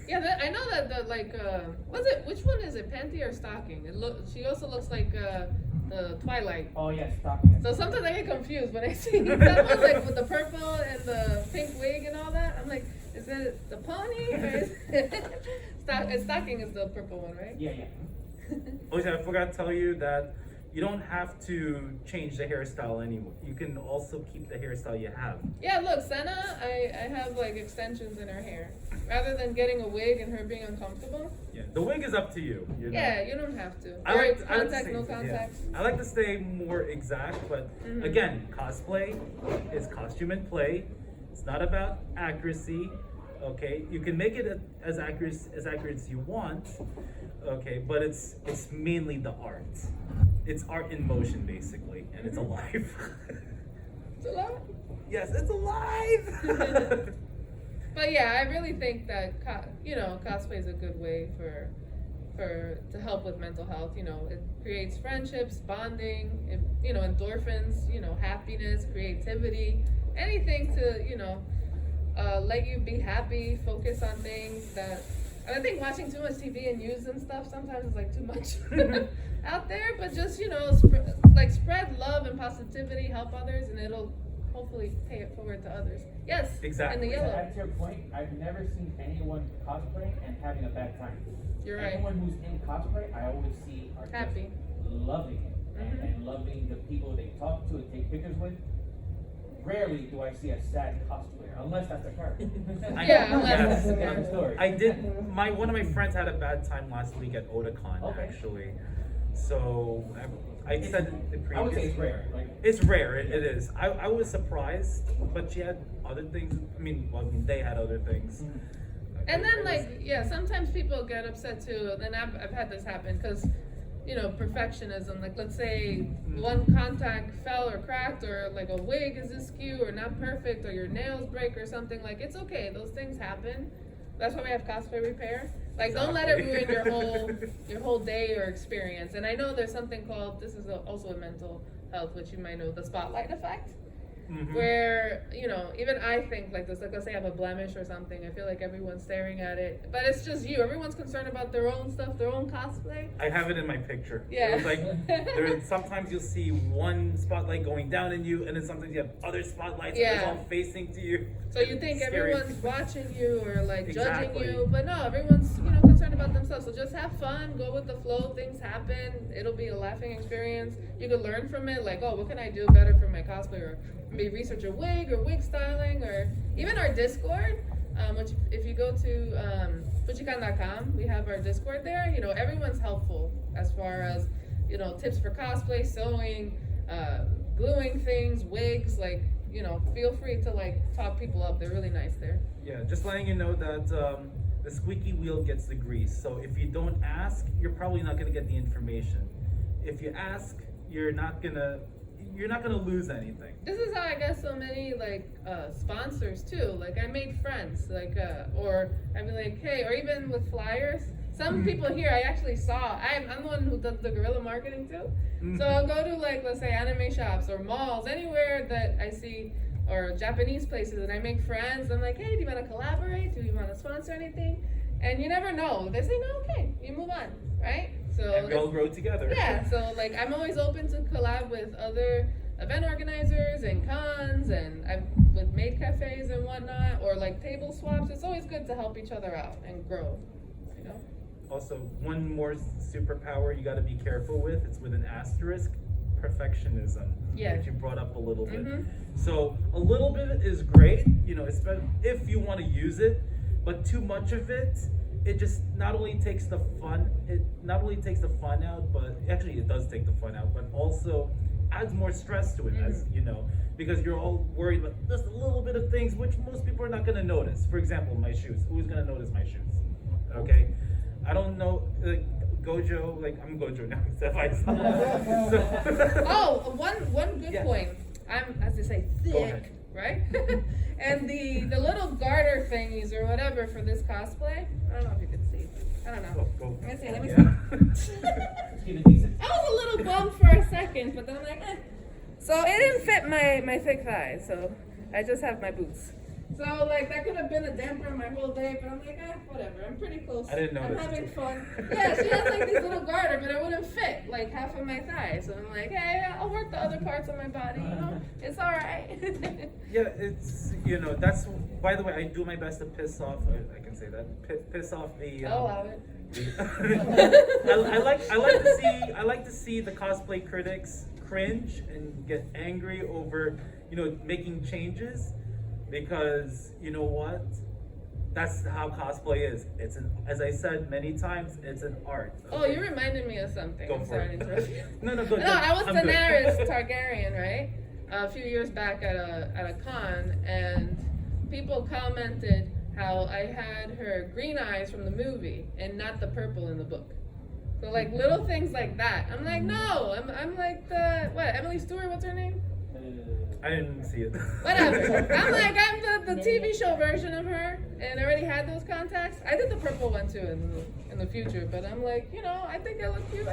Yeah, I know that the like which one is it, panty or stocking? She also looks like the Twilight. Oh yeah, stocking. So sometimes I get confused when I see that one like with the purple and the pink wig and all that. I'm like, is it the pony or is it stocking is the purple one, right? Yeah. Oh yeah, I forgot to tell you that you don't have to change the hairstyle anymore. You can also keep the hairstyle you have. Yeah, look, Senna, I have like extensions in her hair. Rather than getting a wig and her being uncomfortable. Yeah, the wig is up to you. You know? Yeah, you don't have to. I Or like to contacts, stay- no yeah. contacts. I like to stay more exact, but again, cosplay is costume and play. It's not about accuracy. Okay, you can make it as accurate as you want. Okay, but it's mainly the art. It's art in motion basically, and it's alive. It's a lot. Yes, it's alive. But yeah, I really think that cosplay is a good way to help with mental health. You know, it creates friendships, bonding, endorphins, happiness, creativity, anything to let you be happy, focus on things that And I think watching too much TV and news and stuff sometimes is like too much out there. But just spread love and positivity, help others, and it'll hopefully pay it forward to others. Yes, Exactly. And the yellow. To your point, I've never seen anyone cosplay and having a bad time. You're right. Anyone who's in cosplay, I always see are just Happy. loving it and loving the people they talk to and take pictures with. Rarely do I see a sad cosplayer, unless that's a character. Yeah, unless That's it's a another character. story. I did. One of my friends had a bad time last week at Otakon, Okay. actually. So I said the previous. I would say it's rare. Like, It's rare. It is. I was surprised, but she had other things. They had other things. And then sometimes people get upset too. And then I've had this happen because, perfectionism. Like, let's say one contact fell or cracked, or like a wig is askew or not perfect, or your nails break or something. Like, it's okay. Those things happen. That's why we have cosplay repair. Like, don't let it ruin your whole day or experience. And I know there's something called, this is also a mental health, which you might know, the spotlight effect. Mhm. Where, even I think like this, like let's say I have a blemish or something, I feel like everyone's staring at it, but it's just you. Everyone's concerned about their own stuff, their own cosplay. I have it in my picture. Yeah. It's like sometimes you'll see one spotlight going down in you, and then sometimes you have other spotlights and it's Yeah. all facing to you. So you think It's scary. everyone's watching you or like judging Exactly. you, but no, everyone's concerned about themselves. So just have fun, go with the flow. Things happen. It'll be a laughing experience. You could learn from it. Like, oh, what can I do better for my cosplay? Or maybe research a wig or wig styling, or even our Discord. Which if you go to fujikan.com, we have our Discord there. Everyone's helpful as far as tips for cosplay, sewing, gluing things, wigs. Like, feel free to talk people up. They're really nice there. Yeah, just letting you know that the squeaky wheel gets the grease. So if you don't ask, you're probably not gonna get the information. If you ask, you're not gonna lose anything. This is how I got so many sponsors too. Like, I made friends, or I'd be like, hey, or even with flyers. Some people here I actually saw. I'm the one who does the guerrilla marketing too. So I'll go to let's say anime shops or malls, anywhere that I see, or Japanese places, and I make friends. I'm like, hey, do you want to collaborate? Do you want to sponsor anything? And you never know. They say no, okay, you move on, right? So And we all grow together. yeah, so I'm always open to collab with other event organizers and cons, and with maid cafes and whatnot, or table swaps. It's always good to help each other out and grow. Also, one more superpower you got to be careful with. It's with an asterisk: perfectionism. Yeah. Which you brought up a little bit. Mhm. So a little bit is great, especially if you want to use it, but too much of it, it just not only takes the fun. It not only takes the fun out, but actually it does take the fun out, but also adds more stress to it, as you know, because you're all worried about just a little bit of things which most people are not going to notice. For example, my shoes. Who's going to notice my shoes? Okay, I don't know. Gojo, I'm Gojo now. Oh, one good Yeah. point. I'm, as they say, Go thick, ahead. right? And the little garter thingies or whatever for this cosplay. I don't know if you can see. I don't know. Go. Let me see. Let me Yeah. see. it's even decent. I was a little bummed for a second, but then I'm like, eh. So it didn't fit my thick thighs, so I just have my boots. So that could have been a damper on my whole day, but I'm like, whatever. I'm pretty close. I didn't notice. I'm having fun. Yeah, she has these little garter, but it wouldn't fit half of my thighs. So I'm like, hey, I'll work the other parts of my body. It's all right. Yeah, it's that's. By the way, I do my best to piss off. I can say that. Piss off the. I'll allow it. I like to see the cosplay critics cringe and get angry over making changes, because you know what? That's how cosplay is. It's as I said many times, it's an art. Oh, you reminded me of something. Go I'm for sorry it. to interrupt you. No, go. No, I was I'm good. Daenerys Targaryen, right? A few years back at a con, and people commented how I had her green eyes from the movie and not the purple in the book. So little things like that. I'm like, no, I'm like Emily Stewart, what's her name? I didn't see it. Whatever. I'm the TV show version of her, and I already had those contacts. I did the purple one too in the future, but I'm like, I think I look cute.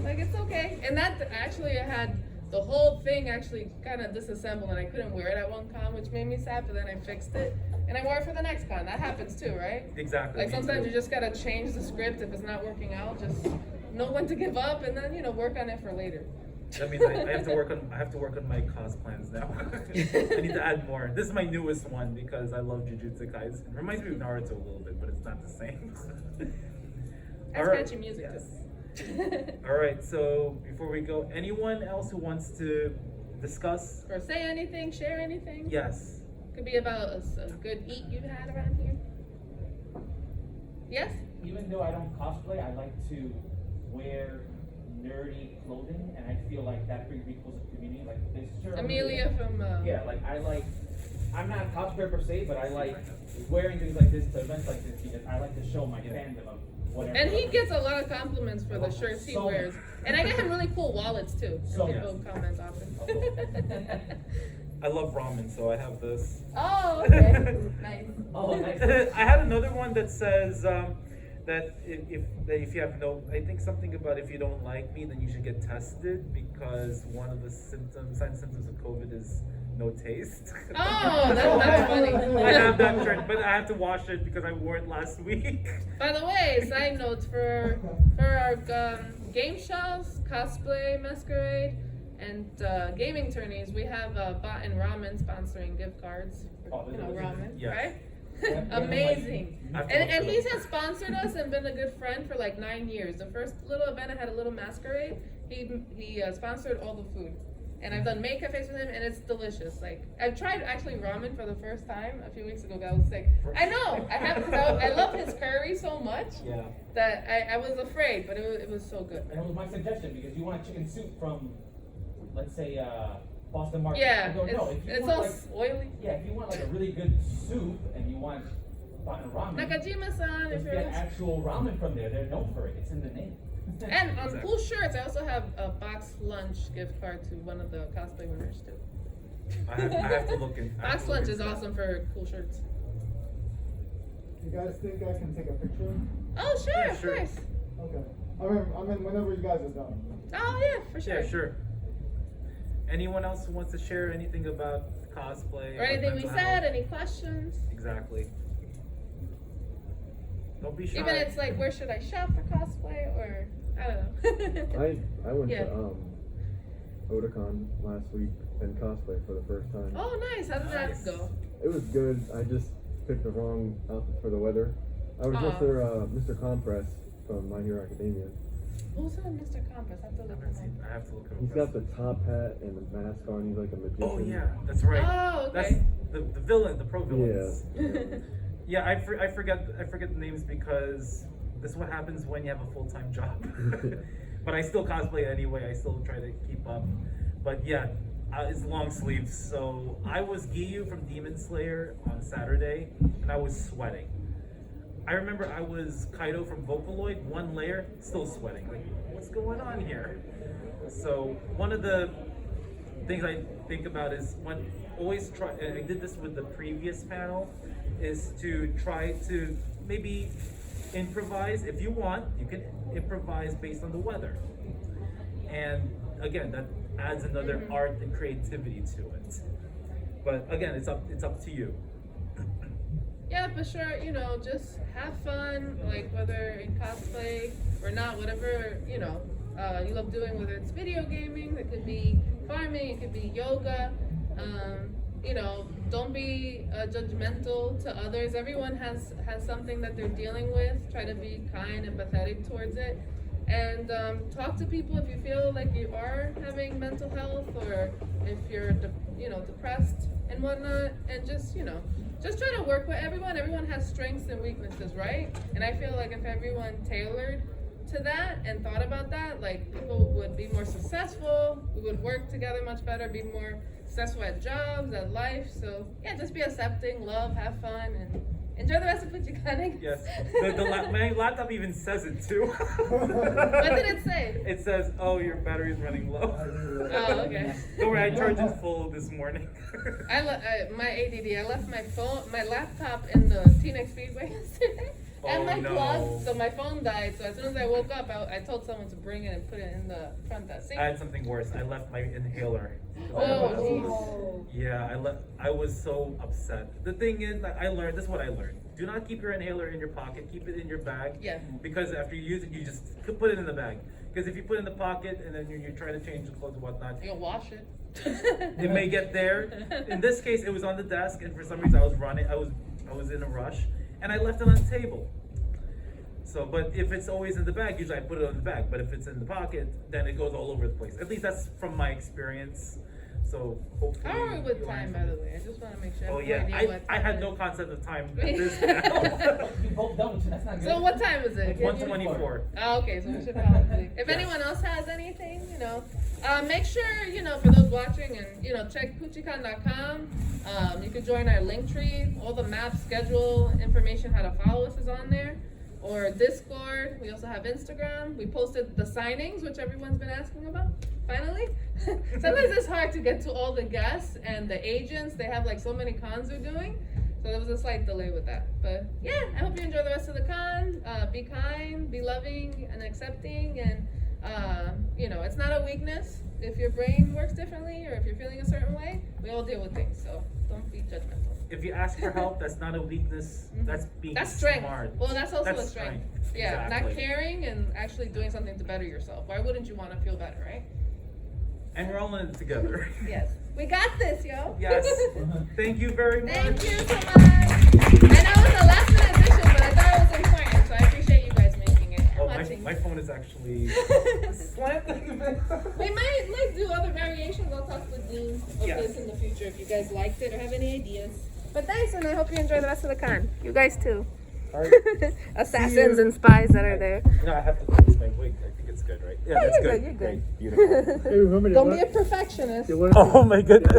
It's okay. And that actually I had the whole thing actually kind of disassembled and I couldn't wear it at one con, which made me sad, but then I fixed it and I wore it for the next con. That happens too, right? Exactly. Like me sometimes too. you just gotta change the script if it's not working out, just know when to give up and then, work on it for later. That means I have to work on my cos plans now. I need to add more. This is my newest one because I love Jujutsu Kaisen. It reminds me of Naruto a little bit, but it's not the same. That's Alright. catchy music Yes. too. All right. So before we go, anyone else who wants to discuss? Or say anything, share anything. Yes. Could be about a good eat you've had around here. Yes? Even though I don't cosplay, I like to wear nerdy clothing, and I feel like that brings me closer to the community. Like this shirt. Amelia from Yeah, like I'm not a cosplayer per se, but I like wearing things like this to events like this because I like to show my fandom of whatever. And he gets a lot of compliments for the shirts he So wears. And I get him really cool wallets too. And So people yes. comment often. I love ramen, so I have this. Oh, okay. Nice. Oh, nice. I had another one that says that if you have no, I think something about if you don't like me, then you should get tested because one of the signs and symptoms of COVID is no taste. Oh, that's funny. I have that shirt, but I have to wash it because I wore it last week. By the way, side notes for our game shows, cosplay, masquerade, and gaming tourneys, we have Bot and Ramen sponsoring gift cards for Oh, ramen, yes. right? Yeah, Amazing. I have to And look he for has sponsored us and been a good friend for like 9 years. The first little event I had a little masquerade, he sponsored all the food. And I've done make cafes with him and it's delicious. Like I've tried actually ramen for the first time a few weeks ago, but I was sick. I know, I have I love his curry so much Yeah. that I was afraid, but it was so good. And it was my suggestion because you want chicken soup from, let's say, Boston Market. Yeah, I go, no, if you it's want all like, oily. yeah, if you want like a really good soup and you want button ramen, Nakajima-san, if just you're get listening. actual ramen from there. They're known for it. It's in the name. And on Exactly. cool shirts, I also have a box lunch gift card to one of the cosplay winners too. I have to look in. I have Box to look lunch into is that. awesome for cool shirts. You guys think I can take a picture? Oh sure, Yeah, of sure. course. Okay. I mean, whenever you guys are done. Oh yeah, for sure. Yeah, sure. Anyone else who wants to share anything about cosplay? Or anything we mental said, health? any questions? Exactly. Don't be shy. Even it's like, where should I shop for cosplay? Or I don't know. I went Yeah. to Otakon last week and cosplay for the first time. Oh nice, how did Nice. that go? It was good. I just picked the wrong outfit for the weather. I was just Aw. their Mr. Compress from My Hero Academia. Who's on Mr. Compass? I have to I look haven't him seen- up. I have to look him He's up. got the top hat and the mask on. He's like a magician. Oh yeah, that's right. Oh, That's okay. the villain, the pro villains. Yeah. Yeah, I forget the names because this is what happens when you have a full-time job. But I still cosplay anyway. I still try to keep up. But yeah, it's long sleeves. So I was Giyu from Demon Slayer on Saturday, and I was sweating. I remember I was Kaido from Vocaloid, one layer, still sweating. Like, what's going on here? So one of the things I think about is when always try, and I did this with the previous panel, is to try to maybe improvise. If you want, you can improvise based on the weather. And again, that adds another art and creativity to it. But again, it's up to you. Yeah, for sure, just have fun, like whether in cosplay or not, whatever, you love doing, whether it's video gaming, it could be farming, it could be yoga, don't be judgmental to others. Everyone has something that they're dealing with. Try to be kind and empathetic towards it. And talk to people if you feel like you are having mental health or if you're, depressed and whatnot. And just try to work with everyone. Everyone has strengths and weaknesses, right? And I feel like if everyone tailored to that and thought about that, like people would be more successful. We would work together much better, be more successful at jobs, at life. So yeah, just be accepting, love, have fun, and enjoy the rest of Fuchikane. Yes. My laptop even says it too. What did it say? It says, "Oh, your battery's running low." Oh, okay. Don't worry, I charged it full this morning. My ADD. I left my laptop in the Teenage Speedway yesterday. And my no. plug, so my phone died. So as soon as I woke up, I told someone to bring it and put it in the front desk. See? I had something worse. I left my inhaler. Oh, Yeah, I was so upset. The thing is, that I learned, this is what I learned. Do not keep your inhaler in your pocket, keep it in your bag. Yeah. Because after you use it, you just put it in the bag. Because if you put it in the pocket and then you're trying to change the clothes and whatnot, You'll wash it. it may get there. In this case, it was on the desk, and for some reason I was running, I was in a rush, and I left it on the table. So, but if it's always in the bag, usually I put it on the bag. But if it's in the pocket, then it goes all over the place. At least that's from my experience. So hopefully. How are we with you learn time, from by the it. way? I just want to make sure. Oh have yeah, no idea what I time had it no is. concept of time at this now. You both done with it, that's not good. So what time is it? It's 1:24. Oh, okay, so we should probably. If Yeah. anyone else has anything, make sure for those watching and check poochicon.com. You can join our link tree. All the map, schedule, information, how to follow us is on there. Or Discord. We also have Instagram. We posted the signings, which everyone's been asking about. Finally, sometimes it's hard to get to all the guests and the agents. They have like so many cons they're doing. So there was a slight delay with that. But yeah, I hope you enjoy the rest of the con. Be kind, be loving and accepting. And, it's not a weakness. If your brain works differently or if you're feeling a certain way, we all deal with things. So don't be judgmental. If you ask for help, that's not a weakness. That's being That's strength. smart. Well, that's also That's a strength. strength. Yeah, Exactly. not caring and actually doing something to better yourself. Why wouldn't you want to feel better, right? And we're all in it together. Yes. We got this, yo. Yes. Thank you very much. Thank you so much. I know it's a last minute addition, but I thought it was important, so I appreciate you guys making it and Oh, watching. my phone is actually slanting. We might do other variations. I'll talk with Dean of Yes. this in the future if you guys liked it or have any ideas. But thanks, and I hope you enjoy the rest of the con. You guys too. All right. Assassins and spies that are there. No, I have to fix my wig. I think it's good, right? Yeah, Yeah, that's you're good. good, you're good. Great. Beautiful. Hey, remember Don't be a perfectionist. they want Oh my goodness.